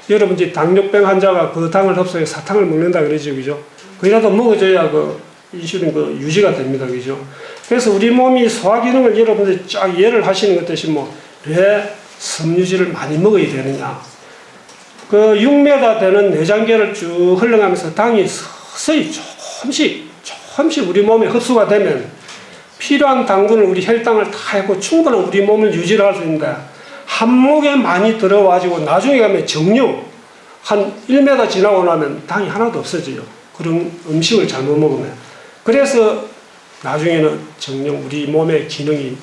여러분들이 당뇨병 환자가 그 당을 흡수해 사탕을 먹는다 그러죠. 그죠? 그이라도 먹어줘야 그 인슐린 그 유지가 됩니다. 그죠? 그래서 우리 몸이 소화 기능을 여러분들이 쫙 이해를 하시는 것 같으시 왜 섬유질을 많이 먹어야 되느냐. 그 6m 되는 내장계를 쭉 흘러가면서 당이 서서히 조금씩 우리 몸에 흡수가 되면 필요한 당분을 우리 혈당을 다 했고 충분한 우리 몸을 유지를 할 수 있는데 한목에 많이 들어와가지고 나중에 가면 정령 한 1m 지나고 나면 당이 하나도 없어져요. 그런 음식을 잘못 먹으면. 그래서 나중에는 정령 우리 몸의 기능이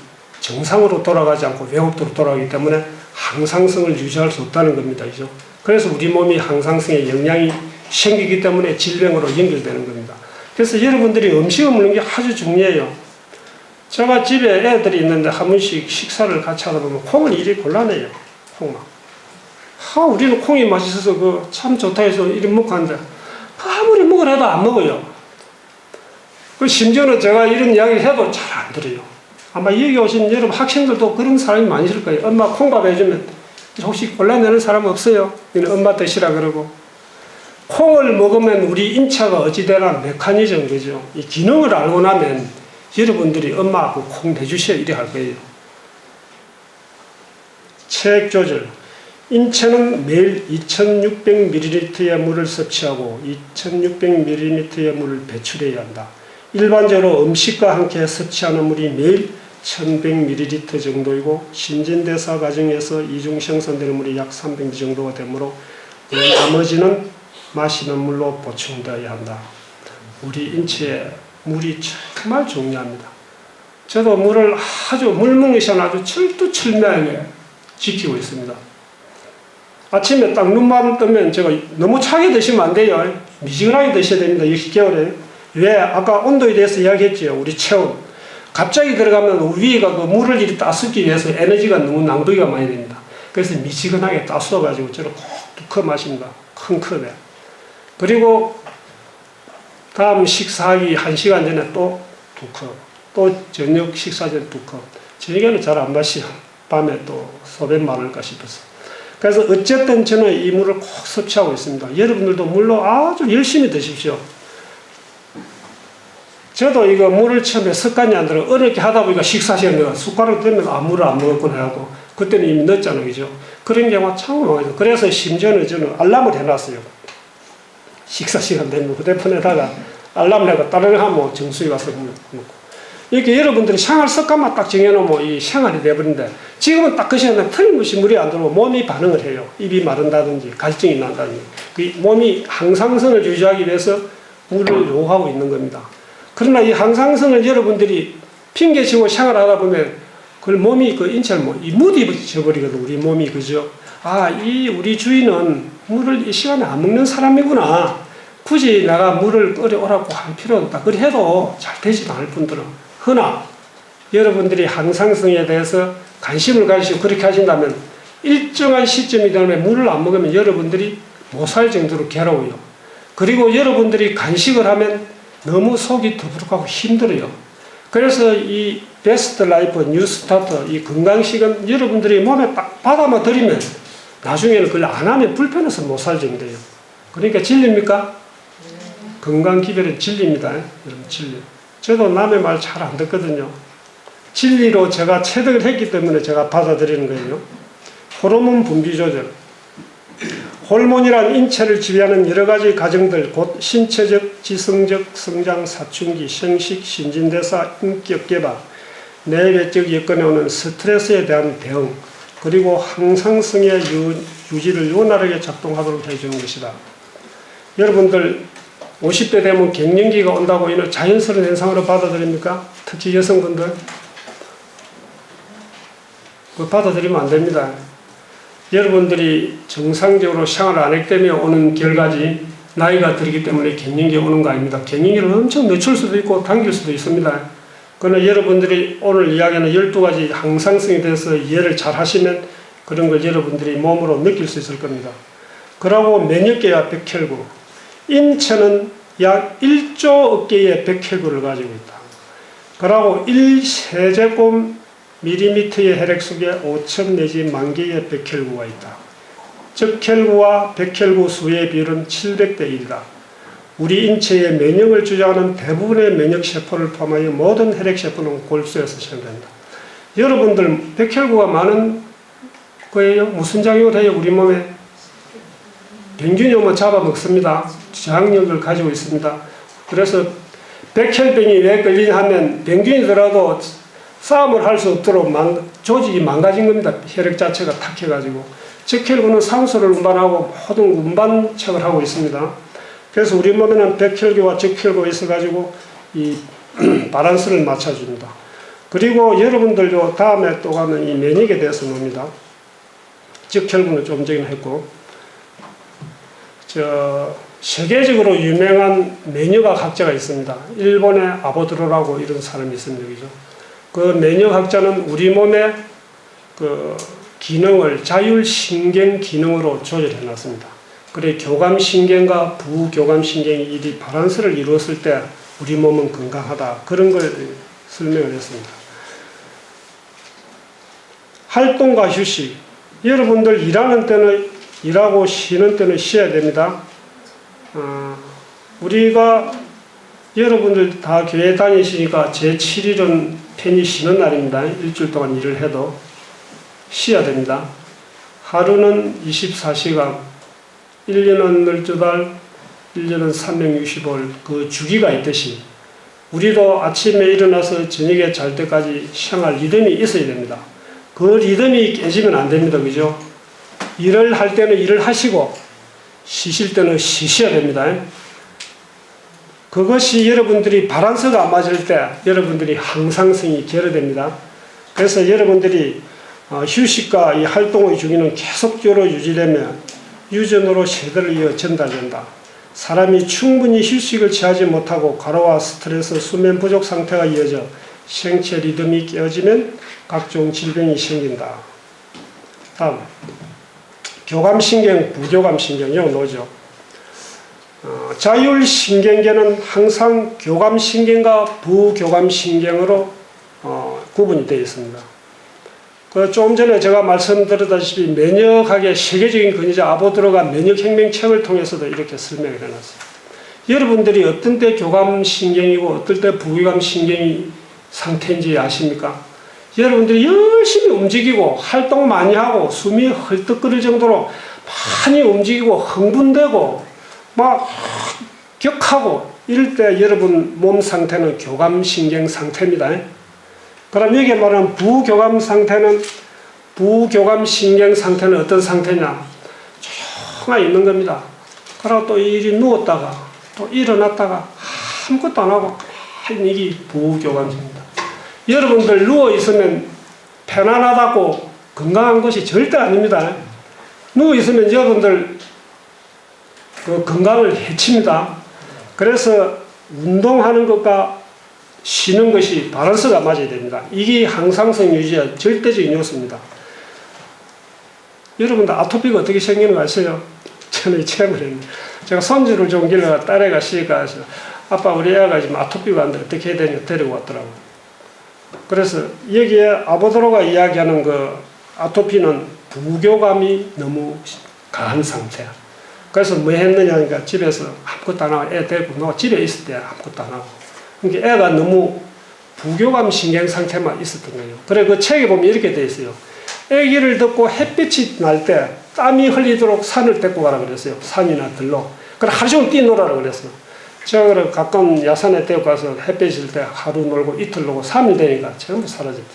정상으로 돌아가지 않고 왜곡도로 돌아가기 때문에 항상성을 유지할 수 없다는 겁니다. 그죠? 그래서 우리 몸이 항상성에 영향이 생기기 때문에 질병으로 연결되는 겁니다. 그래서 여러분들이 음식을 먹는 게 아주 중요해요. 제가 집에 애들이 있는데 한 번씩 식사를 같이 하다 보면 콩을 이리 곤란해요. 콩만. 우리는 콩이 맛있어서 참 좋다 해서 이리 먹고 하는데 아무리 먹으라도 안 먹어요. 심지어는 제가 이런 이야기를 해도 잘 안 들어요. 아마 여기 오신 여러분 학생들도 그런 사람이 많으실 거예요. 엄마 콩밥 해주면 혹시 골라내는 사람 없어요? 엄마 드시라 그러고. 콩을 먹으면 우리 인체가 어찌되나 메커니즘, 그죠? 이 기능을 알고 나면 여러분들이 엄마하고 콩 내주셔야 이래 할 거예요. 체액 조절. 인체는 매일 2600ml의 물을 섭취하고 2600ml의 물을 배출해야 한다. 일반적으로 음식과 함께 섭취하는 물이 매일 1100ml 정도이고 신진대사 과정에서 이중 생성되는 물이 약 300ml 정도가 되므로 나머지는 마시는 물로 보충되어야 한다. 우리 인체에 물이 정말 중요합니다. 저도 물 먹는 것이 아주 철두철미하게 지키고 있습니다. 아침에 딱 눈만 뜨면 제가 너무 차게 드시면 안 돼요. 미지근하게 드셔야 됩니다. 60개월에. 왜? 아까 온도에 대해서 이야기했죠. 우리 체온. 갑자기 들어가면 우리 위가 그 물을 이리 따숩기 위해서 에너지가 너무 낭비가 많이 됩니다. 그래서 미지근하게 따숩가지고 저를 콕 2컵 마십니다. 큰 컵에. 그리고 다음 식사하기 1시간 전에 또 2컵. 또 저녁 식사 전에 2컵. 저녁에는 잘 안 마셔요. 밤에 또 소변 많을까 싶어서. 그래서 어쨌든 저는 이 물을 꼭 섭취하고 있습니다. 여러분들도 물로 아주 열심히 드십시오. 저도 이거 물을 처음에 습관이 안 들어 어렵게 하다 보니까 식사 시간에 내가 숟가락 들면 물을 안 먹었구나 하고 그때는 이미 늦잖아요. 그죠? 그런 경우가 참 많아요. 그래서 심지어는 저는 알람을 해놨어요. 식사 시간 되면 휴대폰에다가 알람을 해가 따르릉 하면 정수에 가서 먹고. 이렇게 여러분들이 생활 습관만 딱 정해놓으면 이 생활이 돼버린데 지금은 딱 그 시간에 틀림없이 물이 안 들어오고 몸이 반응을 해요. 입이 마른다든지 갈증이 난다든지. 그 몸이 항상성을 유지하기 위해서 물을 요구하고 있는 겁니다. 그러나 이 항상성을 여러분들이 핑계치고 생활하다 보면 그 몸이 그 인체를 이 무디져 버리거든. 우리 몸이. 그죠? 이 우리 주인은 물을 이 시간에 안 먹는 사람이구나. 굳이 내가 물을 끓여오라고 할 필요 없다. 그리 해도 잘 되지도 않을 뿐더러. 허나 여러분들이 항상성에 대해서 관심을 가지시고 그렇게 하신다면 일정한 시점이 되면 물을 안 먹으면 여러분들이 못 살 정도로 괴로워요. 그리고 여러분들이 간식을 하면 너무 속이 더부룩하고 힘들어요. 그래서 이 베스트 라이프 뉴스타터 이 건강식은 여러분들이 몸에 딱 받아만 들이면 나중에는 그걸 안 하면 불편해서 못 살 정도예요. 그러니까 진리입니까? 건강기별은 진리입니다. 여러분 진리. 저도 남의 말 잘 안 듣거든요. 진리로 제가 체득을 했기 때문에 제가 받아들이는 거예요. 호르몬 분비 조절. 호르몬이란 인체를 지배하는 여러 가지 과정들, 곧 신체적, 지성적, 성장, 사춘기, 생식, 신진대사, 인격 개발, 내외적 여건에 오는 스트레스에 대한 대응, 그리고 항상성의 유지를 원활하게 작동하도록 해주는 것이다. 여러분들 50대 되면 갱년기가 온다고 이는 자연스러운 현상으로 받아들입니까? 특히 여성분들. 그거 받아들이면 안 됩니다. 여러분들이 정상적으로 생활을 안 하기 때문에 오는 결과지 나이가 들기 때문에 갱년기가 오는 거 아닙니다. 갱년기를 엄청 늦출 수도 있고 당길 수도 있습니다. 그러나 여러분들이 오늘 이야기하는 12가지 항상성에 대해서 이해를 잘 하시면 그런 걸 여러분들이 몸으로 느낄 수 있을 겁니다. 그러고 면역계와 백혈구. 인체는 약 1조 억 개의 백혈구를 가지고 있다. 그러고 1세제곱 밀리미터의 혈액 속에 5천 내지 1만 개의 백혈구가 있다. 적혈구와 백혈구 수의 비율은 700대 1이다. 우리 인체의 면역을 주장하는 대부분의 면역세포를 포함하여 모든 혈액세포는 골수에서 생성된다. 여러분들 백혈구가 많은 거예요? 무슨 작용을 해요? 우리 몸에? 병균이 오면 잡아먹습니다. 저항력을 가지고 있습니다. 그래서 백혈병이 왜 걸리냐 하면 병균이더라도 싸움을 할 수 없도록 조직이 망가진 겁니다. 혈액 자체가 탁해가지고. 적혈구는 산소를 운반하고 모든 운반책을 하고 있습니다. 그래서 우리 몸에는 백혈구와 적혈구가 있어가지고 이 바란스를 맞춰줍니다. 그리고 여러분들도 다음에 또 가면 이 면역에 대해서 놉니다. 즉 혈분을 좀 전에 했고, 세계적으로 유명한 면역학자가 있습니다. 일본의 아보드로라고 이런 사람이 있습니다. 그죠? 그 면역학자는 우리 몸의 그 기능을 자율신경 기능으로 조절해 놨습니다. 그래 교감신경과 부교감신경이 이 바란스를 이루었을 때 우리 몸은 건강하다. 그런 걸 설명을 했습니다. 활동과 휴식. 여러분들 일하는 때는 일하고 쉬는 때는 쉬어야 됩니다. 우리가 여러분들 다 교회 다니시니까 제7일은 편히 쉬는 날입니다. 일주일 동안 일을 해도 쉬어야 됩니다. 하루는 24시간, 1년은 12달, 1년은 365일 그 주기가 있듯이 우리도 아침에 일어나서 저녁에 잘 때까지 생활 리듬이 있어야 됩니다. 그 리듬이 깨지면 안 됩니다. 그죠? 일을 할 때는 일을 하시고 쉬실 때는 쉬셔야 됩니다. 그것이 여러분들이 바란스가 안 맞을 때 여러분들이 항상성이 결여됩니다. 그래서 여러분들이 휴식과 이 활동의 주기는 계속적으로 유지되면 유전으로 세대를 이어 전달된다. 사람이 충분히 휴식을 취하지 못하고 과로와 스트레스, 수면 부족 상태가 이어져 생체 리듬이 깨어지면 각종 질병이 생긴다. 다음 교감신경, 부교감신경 이거 뭐죠? 자율신경계는 항상 교감신경과 부교감신경으로 구분이 되어 있습니다. 조금 전에 제가 말씀드렸다시피 면역학의 세계적인 근위자 아보드로가 면역혁명책을 통해서도 이렇게 설명을 해놨어요. 여러분들이 어떤 때 교감신경이고 어떨 때 부교감신경이 상태인지 아십니까? 여러분들이 열심히 움직이고 활동 많이 하고 숨이 헐떡거릴 정도로 많이 움직이고 흥분되고 막 격하고 이럴 때 여러분 몸 상태는 교감신경 상태입니다. 그럼 여기 말하는 부교감 상태는 부교감신경 상태는 어떤 상태냐? 조용히 있는 겁니다. 그리고 또 이리 누웠다가 또 일어났다가 아무것도 안 하고 이게 부교감입니다. 여러분들 누워있으면 편안하다고 건강한 것이 절대 아닙니다. 누워있으면 여러분들 그 건강을 해칩니다. 그래서 운동하는 것과 쉬는 것이 바란스가 맞아야 됩니다. 이게 항상성 유지의 절대적인 요소입니다. 여러분들 아토피가 어떻게 생기는 거 아세요? 저는 체험을 했는데 제가 손주를 좀 길러가 딸애가 시니까 아빠 우리 애가 지금 아토피가 안 돼 어떻게 해야 되냐 데리고 왔더라고요. 그래서 여기에 아보드로가 이야기하는 그 아토피는 부교감이 너무 강한 상태야. 그래서 뭐 했느냐 하니까 집에서 아무것도 안 하고 애 데리고 너 집에 있을 때 아무것도 안 하고 그러니까 애가 너무 부교감 신경 상태만 있었던 거예요. 그래 그 책에 보면 이렇게 돼 있어요. 애기를 듣고 햇빛이 날 때 땀이 흘리도록 산을 데리고 가라 그랬어요. 산이나 들로. 그래 하루 종일 뛰놀아라 그랬어요. 제가 가까운 야산에 데리고 가서 햇빛일 때 하루 놀고 이틀 놀고 3일 되니까 전부 사라집니다.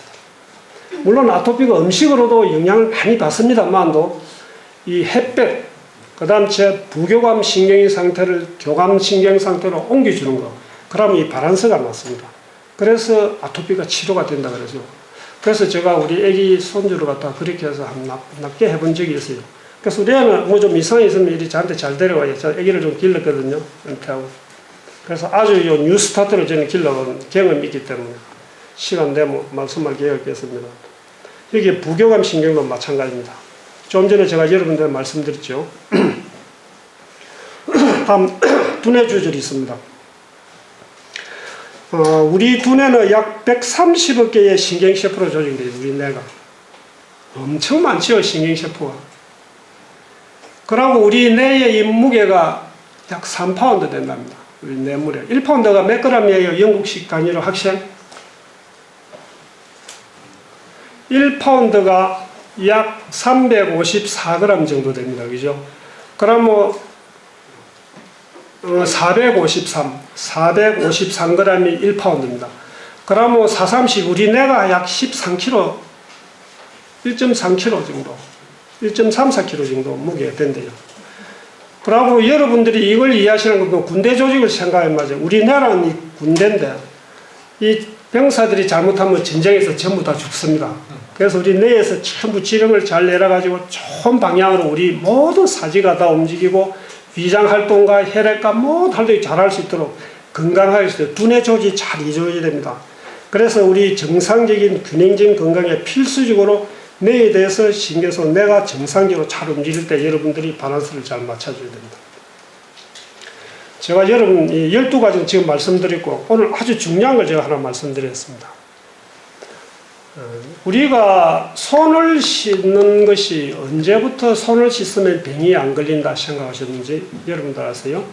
물론 아토피가 음식으로도 영향을 많이 받습니다만도 이 햇볕 그 다음 제 부교감 신경의 상태를 교감 신경 상태로 옮겨주는 거 그러면 이 바란스가 맞습니다. 그래서 아토피가 치료가 된다 그러죠. 그래서 제가 우리 애기 손주를 갖다 그렇게 해서 낫게 해본 적이 있어요. 그래서 우리 애는 뭐 좀 이상이 있으면 이리 저한테 잘 데려와요. 제가 애기를 좀 길렀거든요. 은퇴하고. 그래서 아주 요 뉴스타트를 저는 길러본 경험이 있기 때문에 시간 내면 말씀할 계획이 있습니다. 여기 부교감 신경도 마찬가지입니다. 좀 전에 제가 여러분들 말씀드렸죠. 다음 두뇌 조절이 있습니다. 우리 두뇌는 약 130억 개의 신경세포로 조직돼요. 우리 뇌가. 엄청 많죠. 신경세포가. 그리고 우리 뇌의 이 무게가 약 3파운드 된답니다. 우리 뇌 무게. 1파운드가 몇 그램이에요? 영국식 단위로 학생? 1파운드가 약 354g 정도 됩니다. 그죠? 그럼 뭐 453g이 1파운드입니다. 그럼 뭐 430 우리 뇌가 약 13kg 1.3kg 정도 1.34kg 정도 무게가 된대요. 그리고 여러분들이 이걸 이해하시는 것도 군대 조직을 생각하면 맞아요. 우리 뇌는 이 군대인데 이 병사들이 잘못하면 전쟁에서 전부 다 죽습니다. 그래서 우리 뇌에서 전부 지령을 잘 내려가지고 좋은 방향으로 우리 모든 사지가 다 움직이고 위장활동과 혈액과 모든 활동이 잘할 수 있도록 건강하게 해서 두뇌 조직이 잘 이루어져야 됩니다. 그래서 우리 정상적인 균형적인 건강에 필수적으로 뇌에 대해서 신경 써서 뇌가 정상적으로 잘 움직일 때 여러분들이 밸런스를 잘 맞춰줘야 됩니다. 제가 여러분 12가지 지금 말씀드렸고 오늘 아주 중요한 걸 제가 하나 말씀드렸습니다. 우리가 손을 씻는 것이 언제부터 손을 씻으면 병이 안 걸린다 생각하셨는지 여러분들 아세요?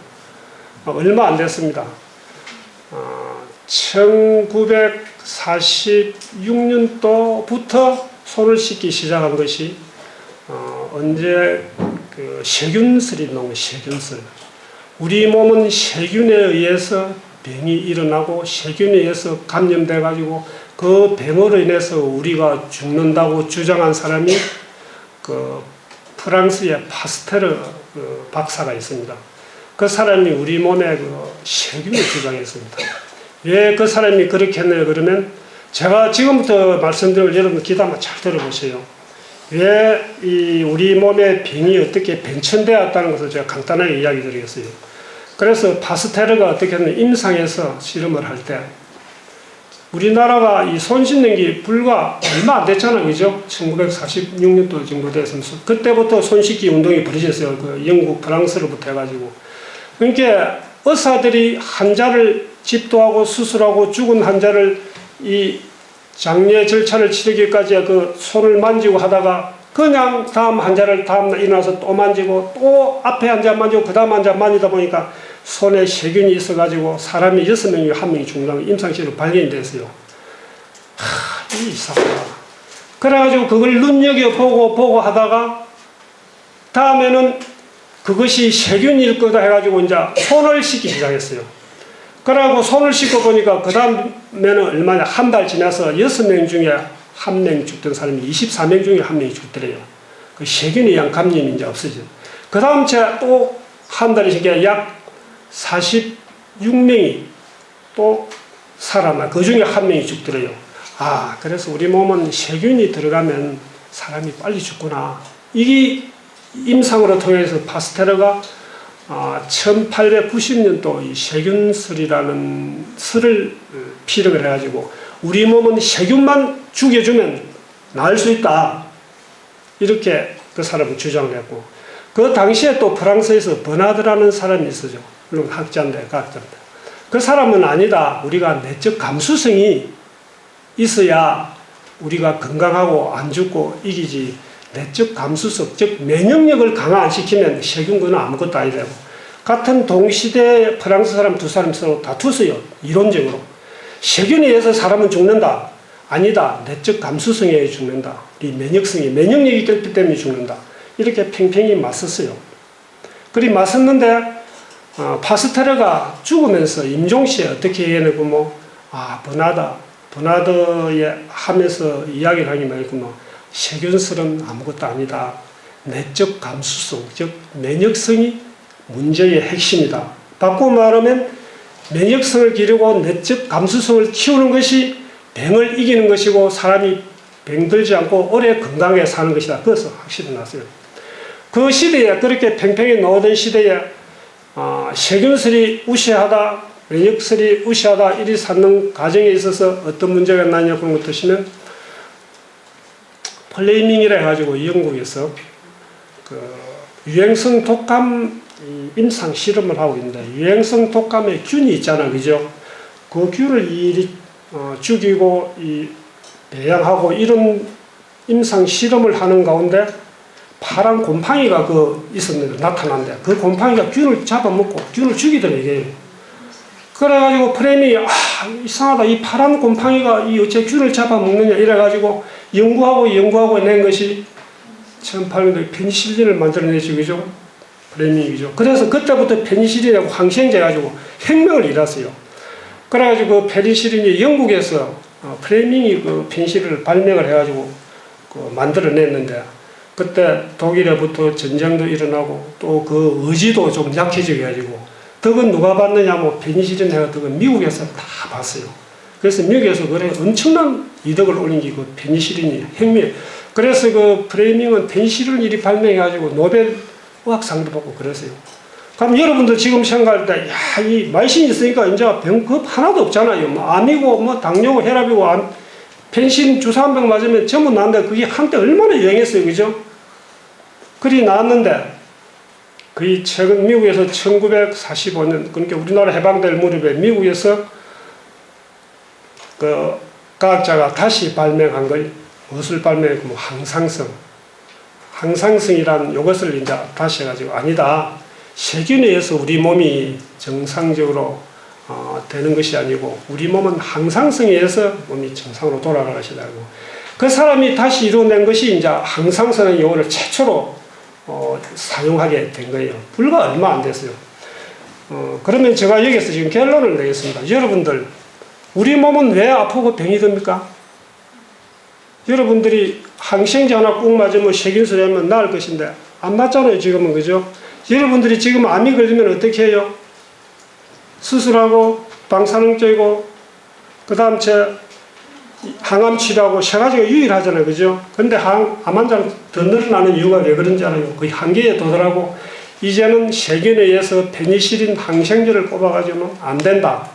얼마 안 됐습니다. 1946년도부터 손을 씻기 시작한 것이 언제 그 세균슬이 나오면 세균슬. 우리 몸은 세균에 의해서 병이 일어나고 세균에 의해서 감염돼 가지고 그 병으로 인해서 우리가 죽는다고 주장한 사람이 그 프랑스의 파스테르 그 박사가 있습니다. 그 사람이 우리 몸에 그 세균을 주장했습니다. 왜 그 사람이 그렇게 했나요? 그러면 제가 지금부터 말씀드릴 여러분 귀담아 잘 들어보세요. 왜 이 우리 몸의 병이 어떻게 변천되었다는 것을 제가 간단하게 이야기 드리겠어요. 그래서 파스테르가 어떻게 했냐면 임상에서 실험을 할 때 우리나라가 이 손 씻는 게 불과 얼마 안 됐잖아요. 그죠? 1946년도 정도 됐으면서 그때부터 손 씻기 운동이 벌어졌어요. 그 영국, 프랑스로부터 해가지고. 그러니까 의사들이 환자를 집도하고 수술하고 죽은 환자를 이 장례 절차를 치르기까지 그 손을 만지고 하다가 그냥 다음 환자를 다음날 일어나서 또 만지고 또 앞에 환자 만지고 그 다음 환자 만지다 보니까 손에 세균이 있어가지고 사람이 6명이 1명이 죽는다고 임상실로 발견이 됐어요. 이상하다. 그래가지고 그걸 눈여겨보고 하다가 다음에는 그것이 세균일 거다 해가지고 이제 손을 씻기 시작했어요. 그래가지고 손을 씻고 보니까 그 다음에는 얼마냐 한 달 지나서 6명 중에 1명 죽던 사람이 24명 중에 1명이 죽더래요. 그 세균에 의한 감염이 이제 없어져. 그 다음 제가 또 한 달이 지나서 약 46명이 또 살아나. 그 중에 1명이 죽더래요. 아, 그래서 우리 몸은 세균이 들어가면 사람이 빨리 죽구나. 이게 임상으로 통해서 파스테르가 1890년도 이 세균슬이라는 슬을 피력을 해가지고 우리 몸은 세균만 죽여주면 나을 수 있다. 이렇게 그 사람은 주장을 했고 그 당시에 또 프랑스에서 버나드라는 사람이 있었죠. 물론 학자인데 과학자인데 그 사람은 아니다. 우리가 내적 감수성이 있어야 우리가 건강하고 안 죽고 이기지 내적 감수성, 즉 면역력을 강화 안 시키면 세균군은 아무것도 아니라고. 같은 동시대에 프랑스 사람 두 사람이 서로 다투었어요. 이론적으로. 세균에 의해서 사람은 죽는다. 아니다. 내적 감수성에 의해 죽는다. 이 면역력이 있기 때문에 죽는다. 이렇게 팽팽히 맞섰어요. 그리 맞섰는데 파스테르가 죽으면서 임종시에 어떻게 해내고 버나드에 하면서 이야기를 하기 말고 세균슬은 아무것도 아니다. 내적 감수성, 즉 면역성이 문제의 핵심이다. 바꾸어 말하면 면역성을 기르고 내적 감수성을 키우는 것이 병을 이기는 것이고 사람이 병들지 않고 오래 건강하게 사는 것이다. 그것을 확실히 났어요. 그 시대에 그렇게 팽팽히 나오던 시대에 세균슬이 우세하다, 면역슬이 우세하다 이리 쌓는 과정에 있어서 어떤 문제가 나냐 그런 것 드시면 플레이밍이라 해가지고 영국에서 그 유행성 독감 임상 실험을 하고 있는데 유행성 독감의 균이 있잖아요, 그죠? 그 균을 죽이고 배양하고 이런 임상 실험을 하는 가운데 파란 곰팡이가 있었는데 나타난대. 그 곰팡이가 균을 잡아먹고 균을 죽이더래 이게. 그래가지고 프레임이 이상하다. 이 파란 곰팡이가 어째 균을 잡아먹느냐 이래가지고 연구하고 낸 것이 1800년도에 페니실린을 만들어내죠. 그죠? 프레임이죠. 그래서 그때부터 페니실린하고 항생제 가지고 혁명을 일었어요. 그래가지고 그 페니실린이 영국에서 프레밍이 그 페니실린을 발명을 해가지고 만들어냈는데 그때 독일에부터 전쟁도 일어나고 또 그 의지도 좀 약해져 가지고 덕은 누가 봤느냐 페니실린 해가 덕은 미국에서 다 봤어요. 그래서 미국에서 그래 엄청난 이득을 올린 게 그 페니실린이 핵미. 그래서 그 프레이밍은 페니실린을 이리 발명해가지고 노벨 의학상도 받고 그랬어요. 그럼 여러분들 지금 생각할 때, 야, 이 마이신이 있으니까 이제 병급 하나도 없잖아요. 뭐 암이고, 뭐 당뇨고, 혈압이고, 펜신 주사 한 병 맞으면 전부 나는데 그게 한때 얼마나 유행했어요. 그죠? 그리 나왔는데, 거의 최근 미국에서 1945년, 그러니까 우리나라 해방될 무렵에 미국에서 그 과학자가 다시 발명한 걸, 무엇을 발명했고, 뭐 항상성. 항상성이란 이것을 이제 다시 해가지고, 아니다. 세균에 의해서 우리 몸이 정상적으로 되는 것이 아니고 우리 몸은 항상성에 의해서 몸이 정상으로 돌아갈 것이라고. 그 사람이 다시 이루어낸 것이 이제 항상성의 용어를 최초로 사용하게 된 거예요. 불과 얼마 안 됐어요. 그러면 제가 여기서 지금 결론을 내겠습니다. 여러분들, 우리 몸은 왜 아프고 병이 듭니까? 여러분들이 항생제 하나 꾹 맞으면 세균수리 하면 나을 것인데 안 맞잖아요. 지금은. 그죠? 여러분들이 지금 암이 걸리면 어떻게 해요? 수술하고 방사능제고 그 다음 항암 치료하고 세 가지가 유일하잖아요. 그죠? 근데 암 환자는 더 늘어나는 이유가 왜 그런지 알아요? 거의 한계에 도달하고 이제는 세균에 의해서 페니실린 항생제를 꼽아가지고는 안 된다.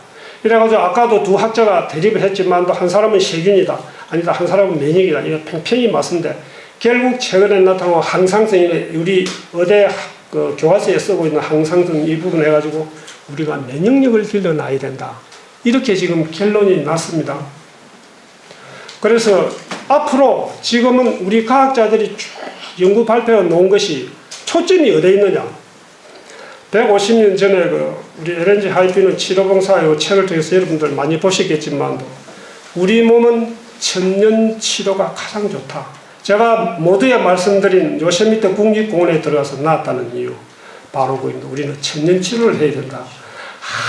이래가지고 아까도 두 학자가 대립을 했지만 한 사람은 세균이다. 아니다. 한 사람은免疫이다. 이거 팽팽히 맞는데 결국 최근에 나타난 항상성이 우리 의대 그 교과서에 쓰고 있는 항상성 이 부분 해가지고 우리가 면역력을 길러놔야 된다. 이렇게 지금 결론이 났습니다. 그래서 앞으로 지금은 우리 과학자들이 쭉 연구 발표해 놓은 것이 초점이 어디에 있느냐. 150년 전에 우리 LNG 하이피는 치료봉사의 책을 통해서 여러분들 많이 보셨겠지만 우리 몸은 천년 치료가 가장 좋다. 제가 모두에 말씀드린 요세미테 국립공원에 들어가서 나왔다는 이유 바로 그입니다. 우리는 천년 치료를 해야 된다.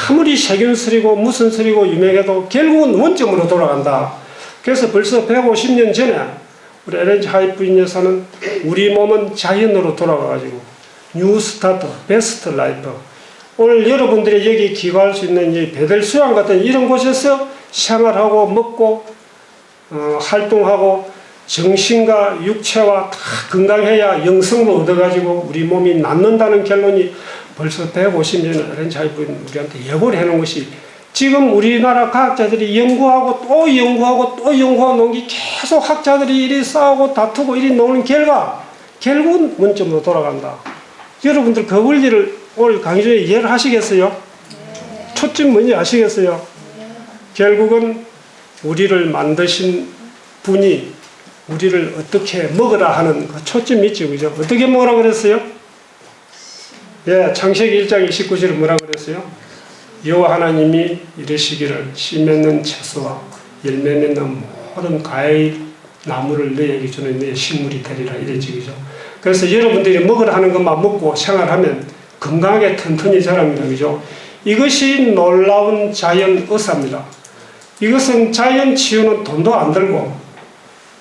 아무리 세균술이고 무슨 술이고 유명해도 결국은 원점으로 돌아간다. 그래서 벌써 150년 전에 우리 LNG 하이프인 여사는 우리 몸은 자연으로 돌아가가지고 뉴 스타트, 베스트 라이프. 오늘 여러분들이 여기 기거할 수 있는 이 배들 수양 같은 이런 곳에서 생활하고 먹고 활동하고 정신과 육체와 다 건강해야 영성도 얻어가지고 우리 몸이 낫는다는 결론이 벌써 150년 LNG 하이프인 우리한테 예고를 해놓은 것이 지금 우리나라 과학자들이 연구하고 또 연구하고 또 연구하고 놓은 게 계속 학자들이 이리 싸우고 다투고 이리 놓는 결과 결국은 원점으로 돌아간다. 여러분들 그 원리를 오늘 강의 중에 이해를 하시겠어요? 네. 초점 뭔지 아시겠어요? 네. 결국은 우리를 만드신 분이 우리를 어떻게 먹으라 하는 그 초점이 있죠. 그죠? 어떻게 먹으라 그랬어요? 예, 창세기 1장 29절에 뭐라 그랬어요? 여호와 하나님이 이르시기를 씨 맺는 채소와 열매 맺는 모든 과일 나무를 너에게 주는 내 식물이 되리라 이랬지. 그죠? 그래서 여러분들이 먹으라 하는 것만 먹고 생활하면 건강하게 튼튼히 자랍니다. 그죠? 이것이 놀라운 자연 의사입니다. 이것은 자연 치유는 돈도 안 들고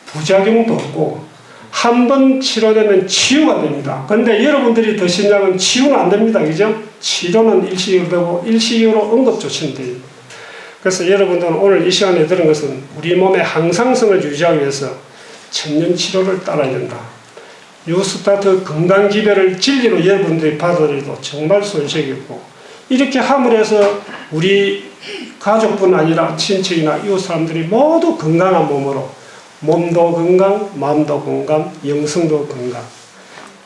부작용도 없고 한 번 치료되면 치유가 됩니다. 그런데 여러분들이 드신 약은 치유는 안 됩니다. 그죠? 치료는 일시적으로 되고 일시적으로 응급조치는 돼요. 그래서 여러분들은 오늘 이 시간에 들은 것은 우리 몸의 항상성을 유지하기 위해서 천년치료를 따라야 된다. 뉴스타트 건강기별을 진리로 여러분들이 받아들여도 정말 손색이 없고 이렇게 함으로 해서 우리 가족뿐 아니라 친척이나 이웃 사람들이 모두 건강한 몸으로 몸도 건강, 마음도 건강, 영성도 건강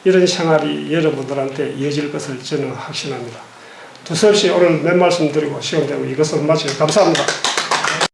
이런 생활이 여러분들한테 이어질 것을 저는 확신합니다. 두서없이 오늘 몇 말씀 드리고 시간 되고 이것을 마치고 감사합니다.